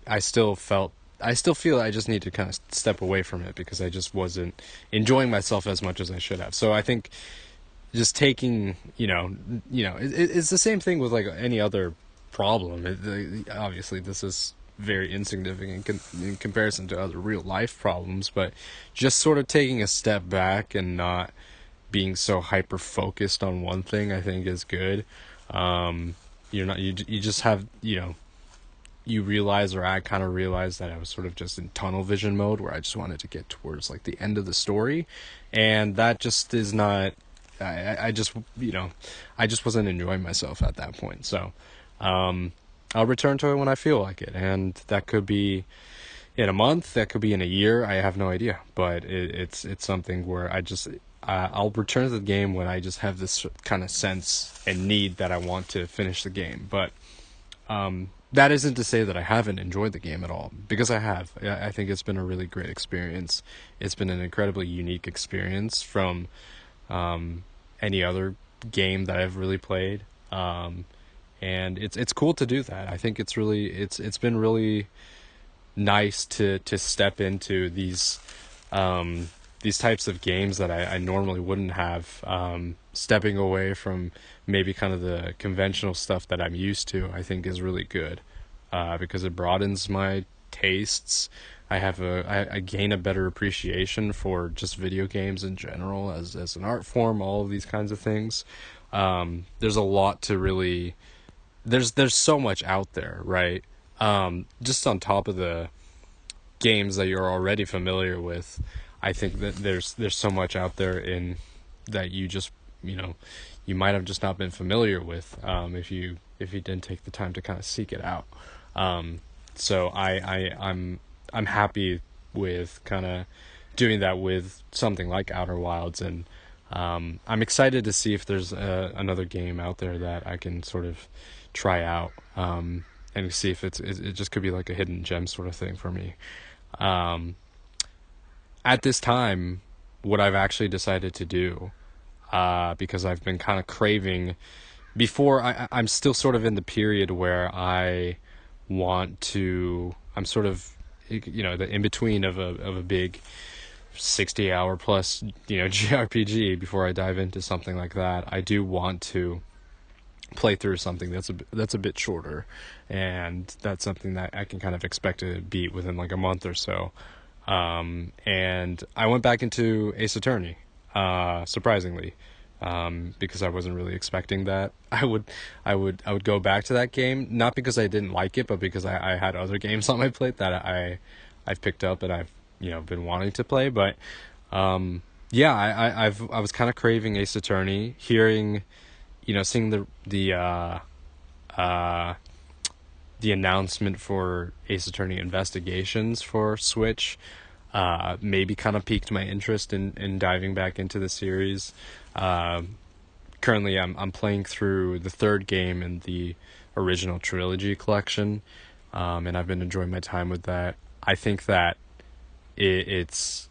I still feel I just need to kind of step away from it because I just wasn't enjoying myself as much as I should have. So I think just taking, it's the same thing with like any other problem. Obviously this is very insignificant in comparison to other real life problems, but just sort of taking a step back and not being so hyper focused on one thing, I think is good. You're not you just have, you realize, or I kind of realized, that I was sort of just in tunnel vision mode where I just wanted to get towards like the end of the story, and that just is not. I just I just wasn't enjoying myself at that point. So I'll return to it when I feel like it, and that could be in a month, that could be in a year. I have no idea, but it's something where I'll return to the game when I just have this kind of sense and need that I want to finish the game. But that isn't to say that I haven't enjoyed the game at all, because I have. I think it's been a really great experience. It's been an incredibly unique experience from any other game that I've really played, and it's cool to do that. I think it's been really nice to step into these types of games that I normally wouldn't have, stepping away from maybe kind of the conventional stuff that I'm used to. I think is really good, because it broadens my tastes. I gain a better appreciation for just video games in general as an art form, all of these kinds of things. There's a lot to really, there's so much out there, right? Just on top of the games that you're already familiar with, I think that there's so much out there in that you just, you might have just not been familiar with, if you didn't take the time to kind of seek it out. So I'm happy with kind of doing that with something like Outer Wilds, and I'm excited to see if there's another game out there that I can sort of try out, and see if it just could be like a hidden gem sort of thing for me. At this time, what I've actually decided to do, because I've been kind of craving, I'm still sort of in the period where I'm sort of, the in-between of a big 60-hour plus, JRPG before I dive into something like that. I do want to play through something that's a bit shorter, and that's something that I can kind of expect to beat within like a month or so. And I went back into Ace Attorney, surprisingly, because I wasn't really expecting that. I would go back to that game, not because I didn't like it, but because I had other games on my plate that I've picked up and I've been wanting to play. But yeah, I was kind of craving Ace Attorney, hearing, seeing the announcement for Ace Attorney Investigations for Switch, maybe kind of piqued my interest in diving back into the series. Currently I'm playing through the third game in the original trilogy collection, and I've been enjoying my time with that. I think that it's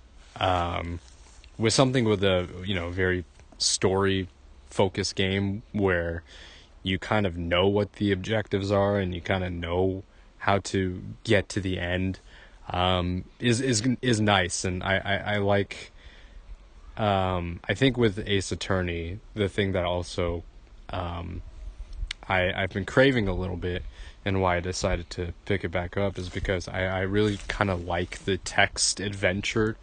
with something with a very story focused game where you kind of know what the objectives are and you kind of know how to get to the end, is nice. And I like, I think with Ace Attorney, the thing that also I've been craving a little bit, and why I decided to pick it back up, is because I really kind of like the text adventure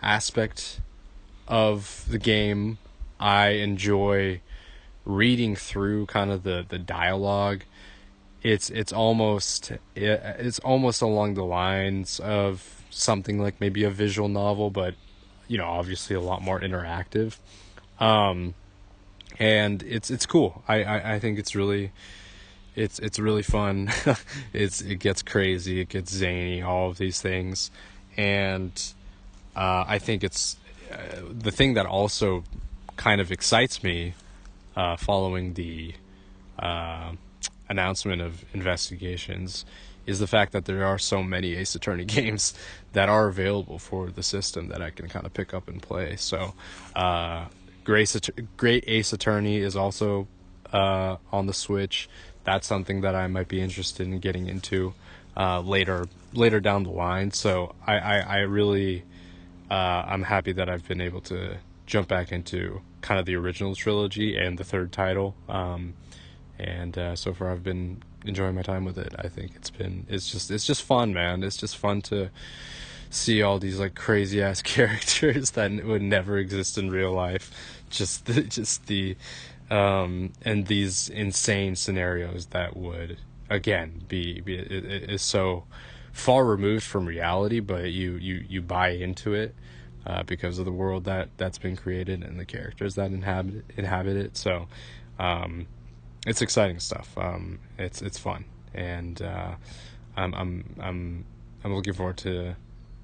aspect of the game. I enjoy reading through kind of the dialogue. It's almost along the lines of something like maybe a visual novel, but obviously a lot more interactive. And it's cool. I think it's really fun. It gets crazy, it gets zany, all of these things. And I think it's the thing that also kind of excites me, following the announcement of Investigations, is the fact that there are so many Ace Attorney games that are available for the system that I can kind of pick up and play. So Great Ace Attorney is also on the Switch. That's something that I might be interested in getting into later down the line. So I really I'm happy that I've been able to jump back into kind of the original trilogy and the third title. And so far I've been enjoying my time with it. I think it's just fun, man. It's just fun to see all these like crazy ass characters that would never exist in real life. Just the and these insane scenarios that would again be is so far removed from reality, but you buy into it because of the world that's been created and the characters that inhabit it. So it's exciting stuff. It's fun, and I'm looking forward to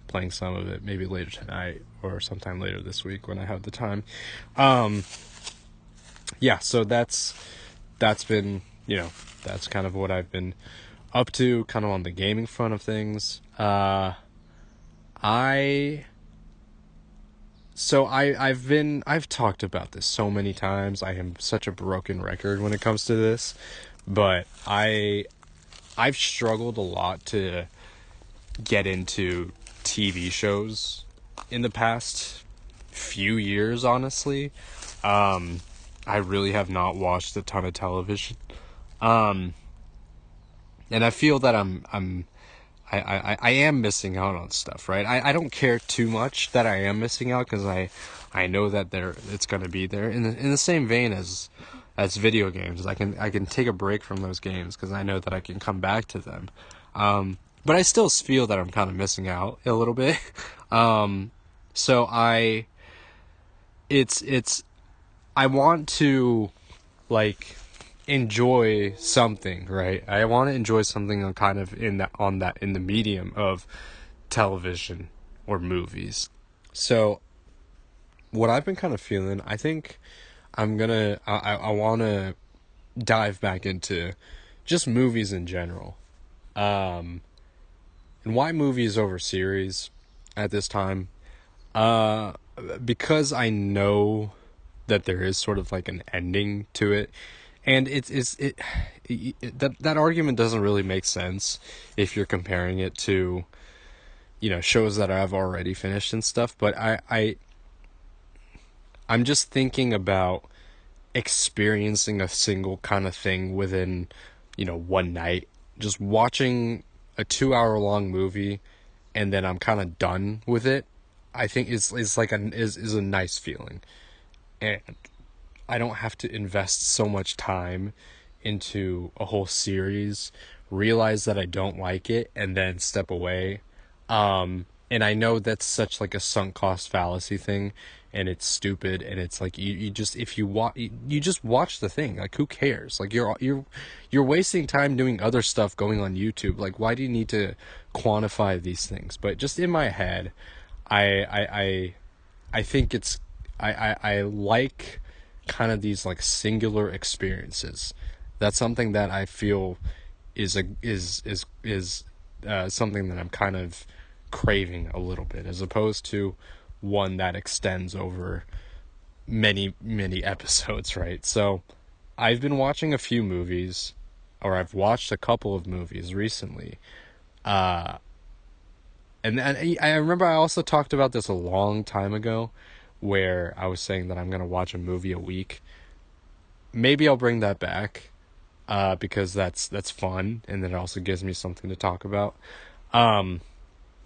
playing some of it maybe later tonight or sometime later this week when I have the time. Yeah, so that's been, that's kind of what I've been up to, kind of on the gaming front of things. I've talked about this so many times. I am such a broken record when it comes to this, but I've struggled a lot to get into TV shows in the past few years, honestly. I really have not watched a ton of television. And I feel that I am missing out on stuff, right? I don't care too much that I am missing out, because I know that it's going to be there in the same vein as video games. I can take a break from those games because I know that I can come back to them. But I still feel that I'm kind of missing out a little bit. So I want to like enjoy something, right? I want to enjoy something on kind of in the medium of television or movies. So what I've been kind of feeling, I think I want to dive back into just movies in general. And why movies over series at this time? Because I know that there is sort of like an ending to it, and that argument doesn't really make sense if you're comparing it to, shows that I've already finished and stuff. But I'm just thinking about experiencing a single kind of thing within, one night, just watching a 2-hour long movie, and then I'm kind of done with it. I think is a nice feeling. And I don't have to invest so much time into a whole series, realize that I don't like it, and then step away. And I know that's such like a sunk cost fallacy thing, and it's stupid, and it's like you just, if you just watch the thing. Like, who cares? Like, you're wasting time doing other stuff going on YouTube. Like, why do you need to quantify these things? But just in my head, I think it's, I like kind of these like singular experiences. That's something that I feel is something that I'm kind of craving a little bit, as opposed to one that extends over many episodes, right? So I've been watching a few movies, or I've watched a couple of movies recently. And I remember I also talked about this a long time ago, where I was saying that I'm going to watch a movie a week. Maybe I'll bring that back, because that's fun, and then it also gives me something to talk about.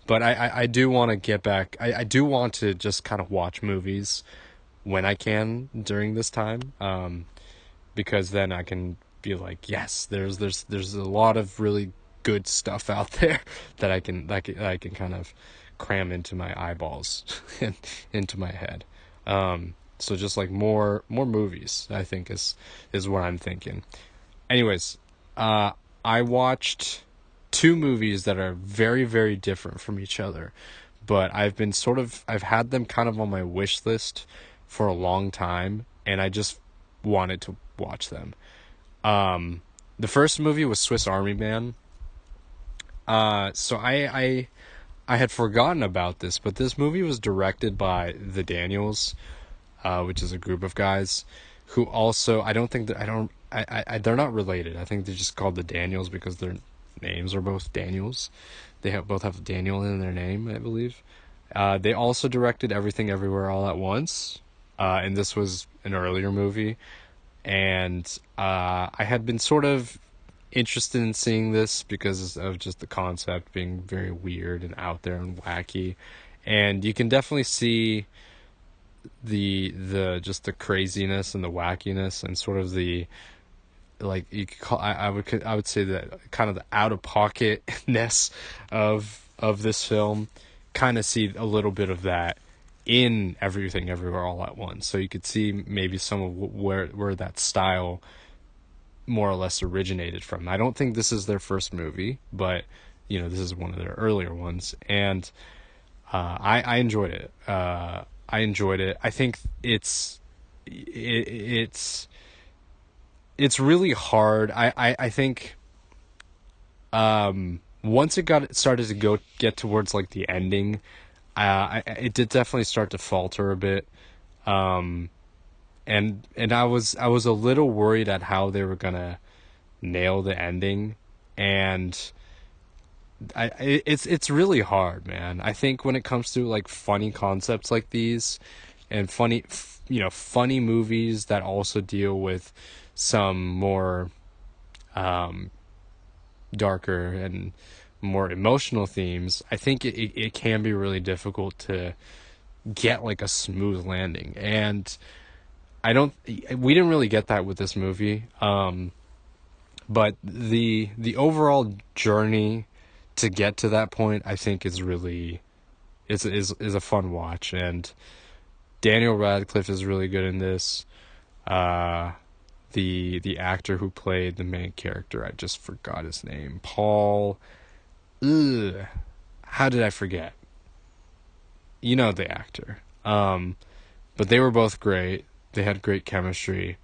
But I do want to get back. I do want to just kind of watch movies when I can during this time, because then I can be like, yes, there's a lot of really good stuff out there that I can kind of cram into my eyeballs and into my head. So just like more movies, I think is what I'm thinking. Anyways, I watched 2 movies that are very, very different from each other, but I've had them kind of on my wish list for a long time, and I just wanted to watch them. The first movie was Swiss Army Man. So I had forgotten about this, but this movie was directed by the Daniels, which is a group of guys who also, they're not related. I think they're just called the Daniels because their names are both Daniels. They both have Daniel in their name, I believe. They also directed Everything Everywhere All at Once, and this was an earlier movie. And I had been sort of interested in seeing this because of just the concept being very weird and out there and wacky. And you can definitely see the just the craziness and the wackiness and sort of the, like, you could call, I would say that kind of the out of pocketness of this film, kind of see a little bit of that in Everything Everywhere All at Once. So you could see maybe some of where that style more or less originated from. I don't think this is their first movie, but this is one of their earlier ones, and I enjoyed it. I enjoyed it. I think it's really hard. I think once it started to get towards like the ending, it did definitely start to falter a bit. Um, and I was a little worried at how they were gonna nail the ending, and it's really hard, man. I think when it comes to like funny concepts like these, and funny movies that also deal with some more darker and more emotional themes, I think it can be really difficult to get like a smooth landing. And we didn't really get that with this movie. But the overall journey to get to that point, I think is really is a fun watch. And Daniel Radcliffe is really good in this. The actor who played the main character, I just forgot his name. Paul. Ugh, how did I forget? You know the actor. But they were both great. They had great chemistry.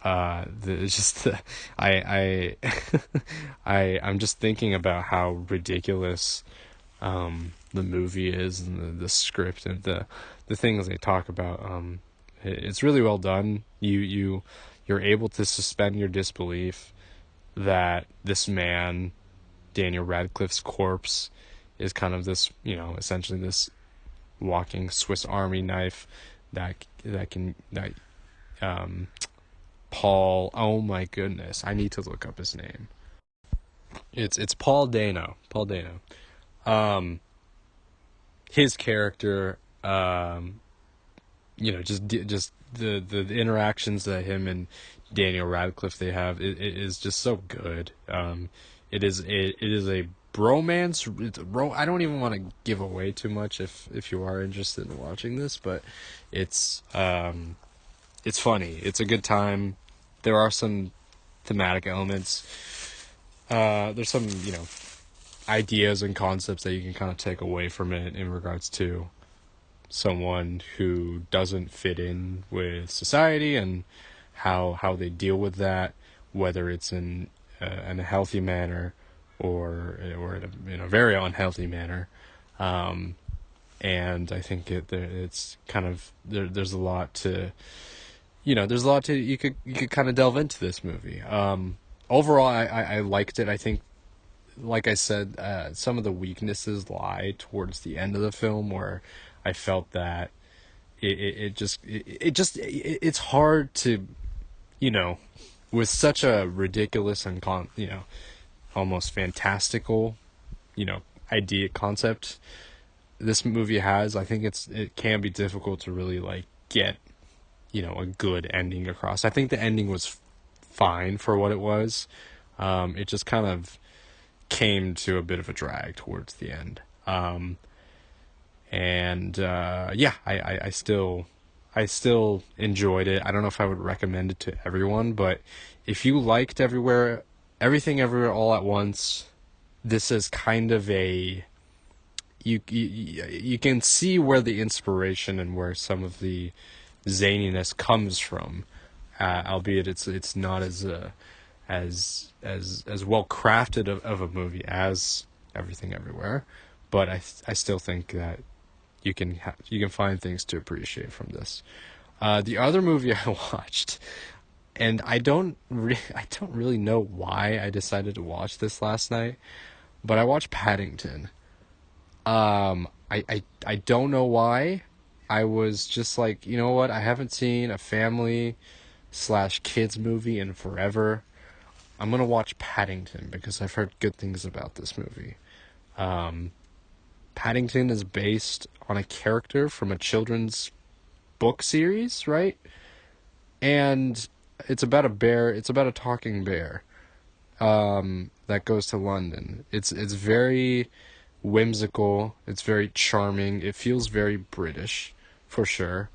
It's just I I'm just thinking about how ridiculous the movie is, and the script and the things they talk about. It's really well done. You're able to suspend your disbelief that this man, Daniel Radcliffe's corpse, is kind of this, essentially this walking Swiss Army knife that Paul, oh my goodness, I need to look up his name. It's Paul Dano. Paul Dano. Um his character, just the interactions that him and Daniel Radcliffe they have, it is just so good. It is a bromance. I don't even want to give away too much if you are interested in watching this, but it's funny. It's a good time. There are some thematic elements. There's some, ideas and concepts that you can kind of take away from it in regards to someone who doesn't fit in with society, and how they deal with that, whether it's in a healthy manner or in a very unhealthy manner. And I think it's kind of there's a lot to you could kind of delve into this movie. Overall, I liked it. I think, like I said, some of the weaknesses lie towards the end of the film, where I felt that it's hard to, with such a ridiculous and almost fantastical, idea concept this movie has. I think it can be difficult to really like get, a good ending across. I think the ending was fine for what it was. It just kind of came to a bit of a drag towards the end. Yeah, I still enjoyed it. I don't know if I would recommend it to everyone, but if you liked Everything Everywhere All at Once, this is kind of you can see where the inspiration and where some of the zaniness comes from, albeit it's not as well crafted of a movie as Everything Everywhere, but I still think that you can find things to appreciate from this. The other movie I watched, and I don't really know why I decided to watch this last night, but I watched Paddington. I don't know why. I was just like, you know what? I haven't seen a family/kids movie in forever. I'm gonna watch Paddington because I've heard good things about this movie. Um, Paddington is based on a character from a children's book series, right? And it's about a bear. It's about a talking bear that goes to London. It's very whimsical. It's very charming. It feels very British, for sure,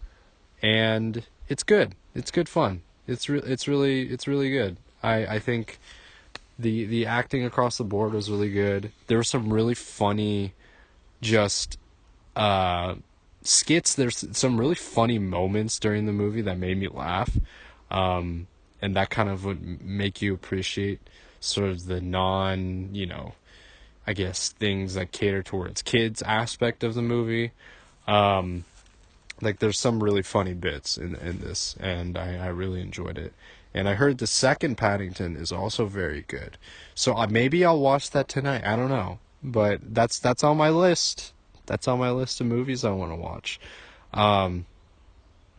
and it's good. It's good fun. It's really good. I think the acting across the board was really good. There were some really funny, just uh skits. There's some really funny moments during the movie that made me laugh, and that kind of would make you appreciate sort of the non, I guess, things that cater towards kids aspect of the movie. Like there's some really funny bits in this, and I really enjoyed it. And I heard the second Paddington is also very good, so maybe I'll watch that tonight. I don't know, but that's on my list. That's on my list of movies I want to watch. Um,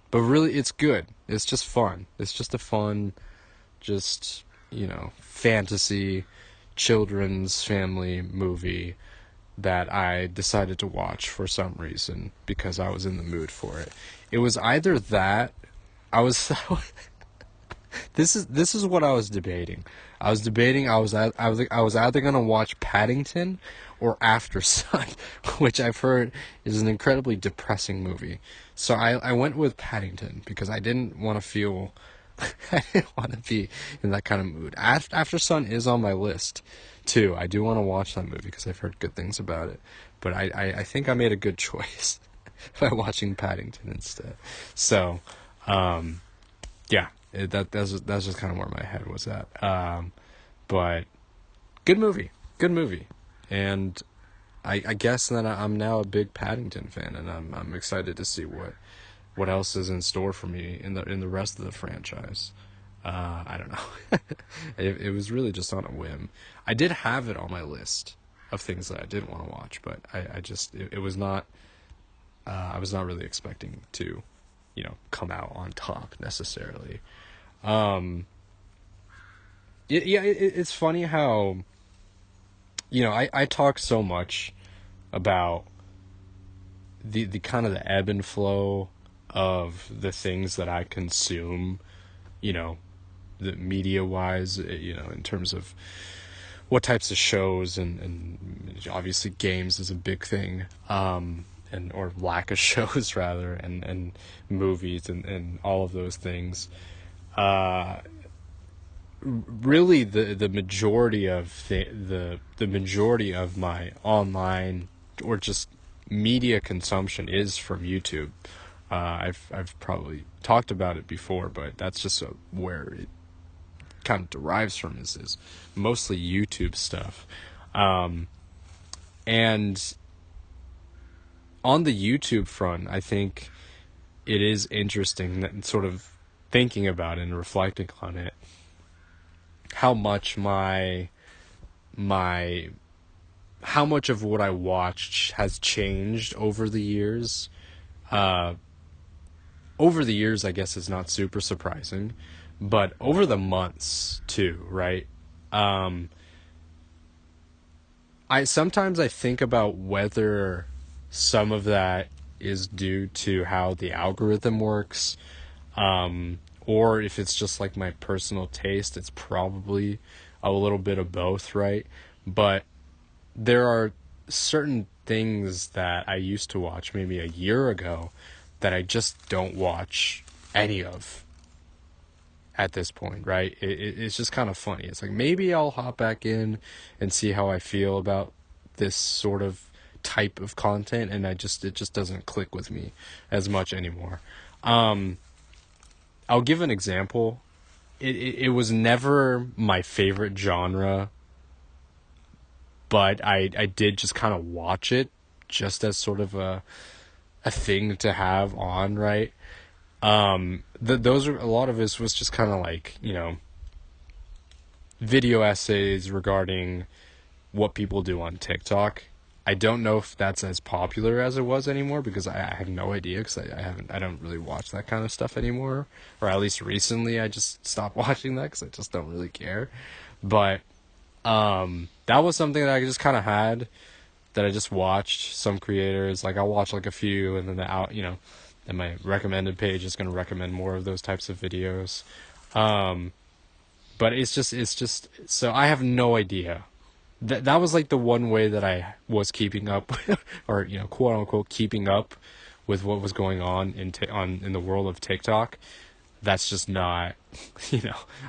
but really, it's good. It's just fun. It's just a fun, just fantasy, children's family movie that I decided to watch for some reason because I was in the mood for it. It was either that I was this is what I was debating. I was either gonna watch Paddington or After Sun, which I've heard is an incredibly depressing movie. So I went with Paddington because I didn't want to feel I didn't want to be in that kind of mood. After Sun is on my list too. I do want to watch that movie because I've heard good things about it. But I think I made a good choice by watching Paddington instead. So, yeah, that's just kind of where my head was at. But good movie, and I guess that I'm now a big Paddington fan, and I'm excited to see what else is in store for me in the rest of the franchise. I don't know. It was really just on a whim. I did have it on my list of things that I did want to watch, but I just it was not. I was not really expecting to, come out on top necessarily. Um, it's funny how, I talk so much about the kind of the ebb and flow of the things that I consume, you know, the media wise, in terms of what types of shows and obviously games is a big thing, and or lack of shows rather, and movies and all of those things. Really the majority of the majority of my online or just media consumption is from YouTube. I've probably talked about it before, but that's just where it kind of derives from is mostly YouTube stuff. And on the YouTube front, I think it is interesting that sort of thinking about it and reflecting on it, how much how much of what I watched has changed over the years. Over the years, I guess, is not super surprising, but over the months too, right? I sometimes I think about whether some of that is due to how the algorithm works, or if it's just like my personal taste. It's probably a little bit of both, right? But there are certain things that I used to watch maybe a year ago that I just don't watch any of at this point, right? It's just kind of funny. It's like maybe I'll hop back in and see how I feel about this sort of type of content, and it just doesn't click with me as much anymore. I'll give an example. It was never my favorite genre, but I did just kind of watch it just as sort of a thing to have on, right? Those are a lot of it was just kind of like, video essays regarding what people do on TikTok. I don't know if that's as popular as it was anymore because I have no idea, because I don't really watch that kind of stuff anymore, or at least recently I just stopped watching that because I just don't really care. But that was something that I just kind of had, that I just watched some creators. Like, I'll watch like a few, and then then my recommended page is going to recommend more of those types of videos. But it's just so I have no idea. That was like the one way that I was keeping up, or quote unquote keeping up with what was going on in the world of TikTok. That's just not,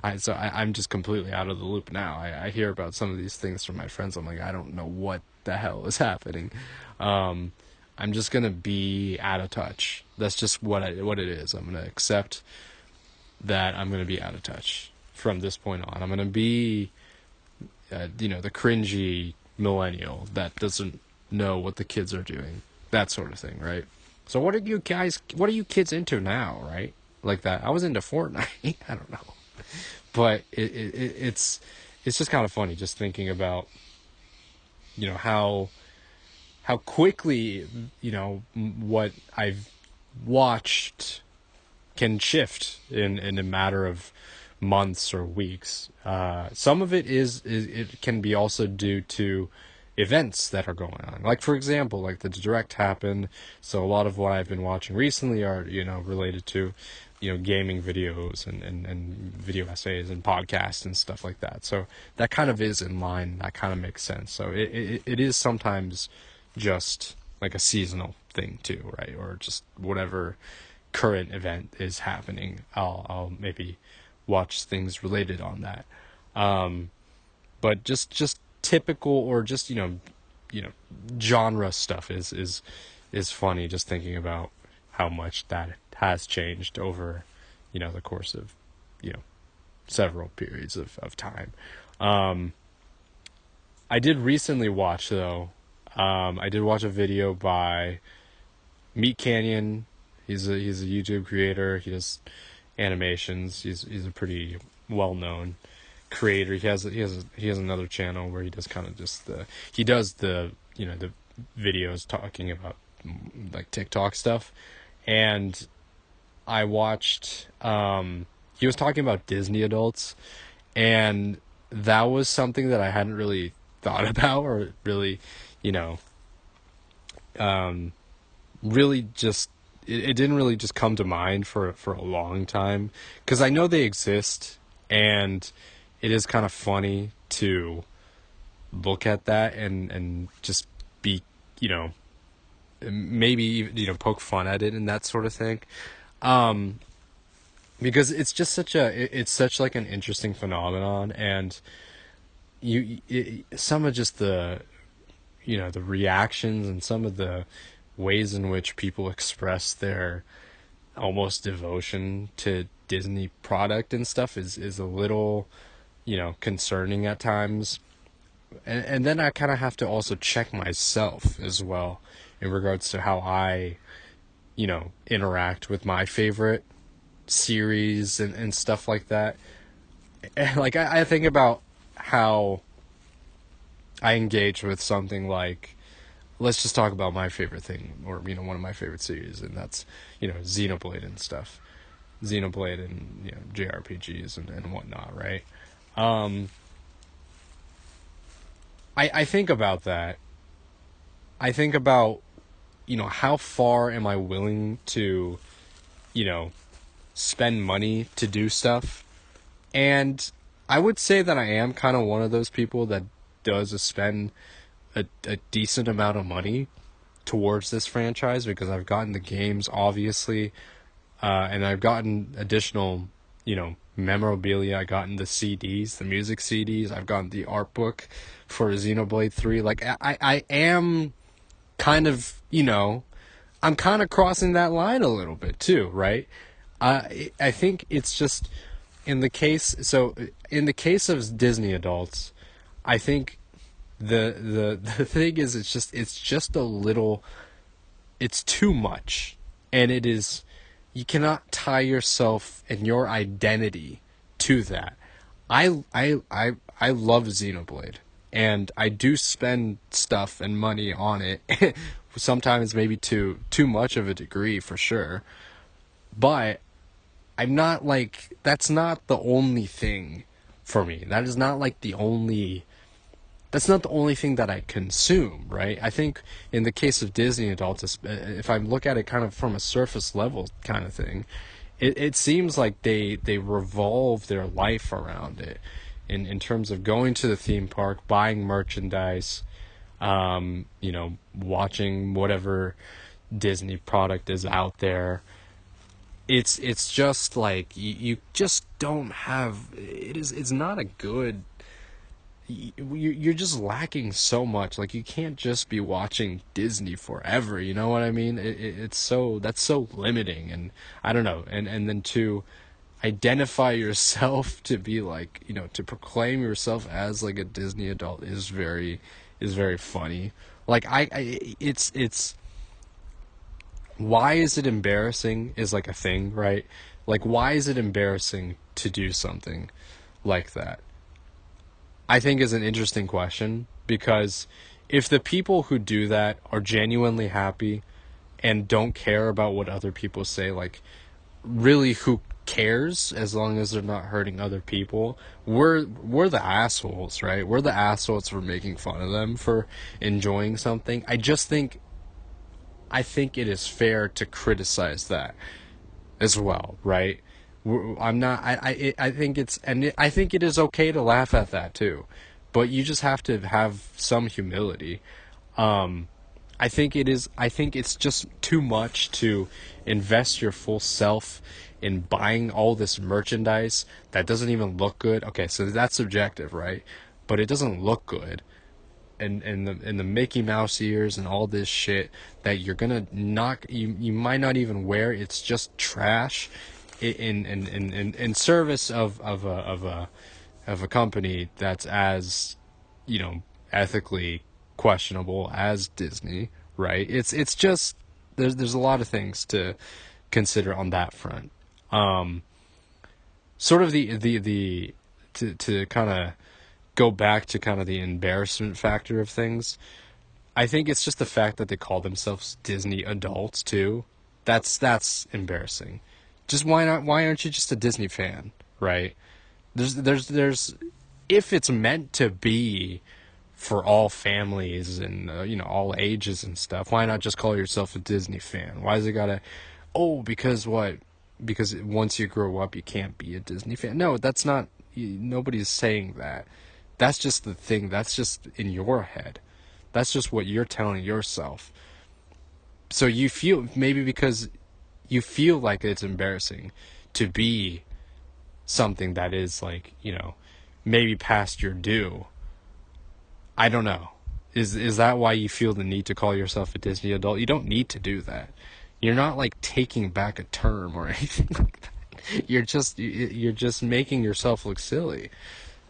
I'm just completely out of the loop now. I hear about some of these things from my friends. I'm like, I don't know what the hell is happening. I'm just gonna be out of touch. That's just what it is. I'm gonna accept that I'm gonna be out of touch from this point on. I'm gonna be, the cringy millennial that doesn't know what the kids are doing, that sort of thing, right? So what are you kids into now, right? Like that. I was into Fortnite. I don't know, but it's just kind of funny just thinking about, how quickly, what I've watched can shift in a matter of months or weeks. Some of it can be also due to events that are going on. Like, for example, like the direct happened, so a lot of what I've been watching recently are, related to, gaming videos and video essays and podcasts and stuff like that. So that kind of is in line. That kind of makes sense. So it is sometimes just like a seasonal thing too, right? Or just whatever current event is happening, I'll maybe watch things related on that. But just typical, or just genre stuff is funny, just thinking about how much that has changed over the course of several periods of time. I did recently watch, though, I did watch a video by Meat Canyon. He's a YouTube creator. He does animations. He's a pretty well known creator. He has another channel where he does kind of just the videos talking about like TikTok stuff. And I watched, he was talking about Disney adults, and that was something that I hadn't really thought about, or really, really just, it didn't really just come to mind for a long time, because I know they exist, and it is kind of funny to look at that and just be, maybe even, poke fun at it and that sort of thing. Because it's just it's such like an interesting phenomenon, and some of just the, the reactions and some of the ways in which people express their almost devotion to Disney product and stuff is a little, concerning at times. And then I kind of have to also check myself as well in regards to how I, interact with my favorite series and stuff like that. And like, I think about how I engage with something like, let's just talk about my favorite thing, or, one of my favorite series, and that's, Xenoblade and stuff. Xenoblade and, JRPGs and whatnot, right? I think about that. I think about, how far am I willing to, spend money to do stuff. And I would say that I am kind of one of those people that does spend a decent amount of money towards this franchise, because I've gotten the games, obviously, and I've gotten additional, memorabilia. I've gotten the CDs, the music CDs. I've gotten the art book for Xenoblade 3. Like, I am kind of, I'm kind of crossing that line a little bit too, right? I think it's just in the case of Disney adults, I think the thing is, it's just a little, it's too much, and it is, you cannot tie yourself and your identity to that. I love Xenoblade, and I do spend stuff and money on it. Sometimes maybe to too much of a degree, for sure. But I'm not like, that's not the only thing for me. That is not like the only that's not the only thing that I consume, right? I think in the case of Disney adults, if I look at it kind of from a surface level kind of thing, it seems like they revolve their life around it in terms of going to the theme park, buying merchandise, watching whatever Disney product is out there. It's just like you just don't have it's not a good you're just lacking so much. Like, you can't just be watching Disney forever, you know what I mean? It's so that's so limiting. And I don't know. And then to identify yourself to be like, to proclaim yourself as like a Disney adult is very funny. Like, it's why is it embarrassing is like a thing, right? Like, why is it embarrassing to do something like that? I think is an interesting question, because if the people who do that are genuinely happy and don't care about what other people say, like, really, who cares as long as they're not hurting other people? We're the assholes, right? We're the assholes for making fun of them for enjoying something. I think it is fair to criticize that as well, right? I'm not. I think I think it is okay to laugh at that too, but you just have to have some humility. I think it is. I think it's just too much to invest your full self in buying all this merchandise that doesn't even look good. Okay, so that's subjective, right? But it doesn't look good, and the Mickey Mouse ears and all this shit that you're gonna knock. You might not even wear. It's just trash in service of a company that's as, ethically questionable as Disney, right? It's just there's a lot of things to consider on that front. Sort of the to kind of go back to kind of the embarrassment factor of things. I think it's just the fact that they call themselves Disney adults too. That's embarrassing. Just why not? Why aren't you just a Disney fan, right? There's if it's meant to be for all families and all ages and stuff, why not just call yourself a Disney fan? Why is it gotta? Oh, because what? Because once you grow up, you can't be a Disney fan. No, that's not. Nobody's saying that. That's just the thing. That's just in your head. That's just what you're telling yourself. So you feel, maybe because you feel like it's embarrassing to be something that is like, maybe past your due. I don't know. Is that why you feel the need to call yourself a Disney adult? You don't need to do that. You're not like taking back a term or anything like that. You're just making yourself look silly.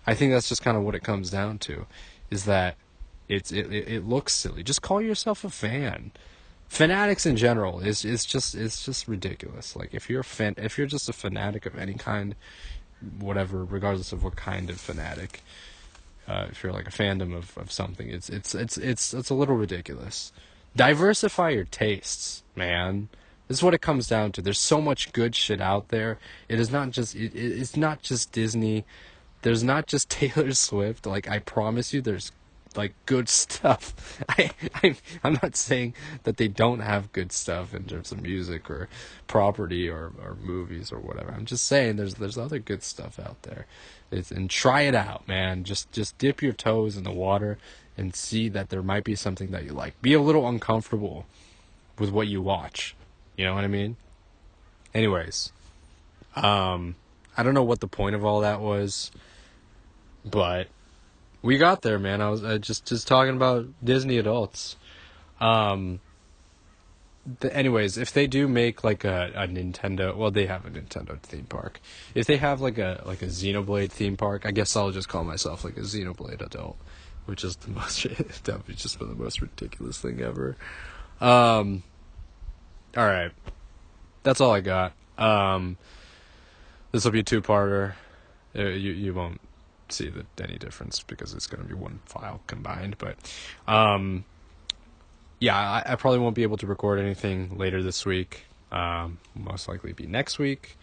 I think that's just kind of what it comes down to, is that it looks silly. Just call yourself a fan. Fanatics in general is just ridiculous. Like, if you're just a fanatic of any kind, whatever, regardless of what kind of fanatic, if you're like a fandom of something, it's a little ridiculous. Diversify your tastes, man. This is what it comes down to. There's so much good shit out there. It's not just Disney. There's not just Taylor Swift. Like, I promise you, there's like good stuff. I'm not saying that they don't have good stuff in terms of music or property or movies or whatever. I'm just saying there's other good stuff out there. And try it out, man. Just dip your toes in the water and see that there might be something that you like. Be a little uncomfortable with what you watch. You know what I mean? Anyways, I don't know what the point of all that was, but we got there, man. I was just talking about Disney adults. Anyways, if they do make like a Nintendo, well, they have a Nintendo theme park. If they have like a Xenoblade theme park, I guess I'll just call myself like a Xenoblade adult, which is the most that would just be the most ridiculous thing ever. All right, that's all I got. This will be a two-parter. You won't see any difference because it's going to be one file combined, but yeah, I probably won't be able to record anything later this week. Most likely be next week.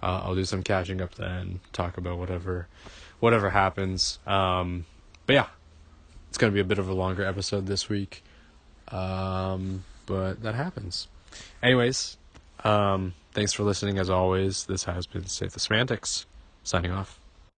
I'll do some catching up then, talk about whatever happens. But yeah, it's gonna be a bit of a longer episode this week. But that happens. Anyways, thanks for listening as always. This has been Save the Semantics, signing off.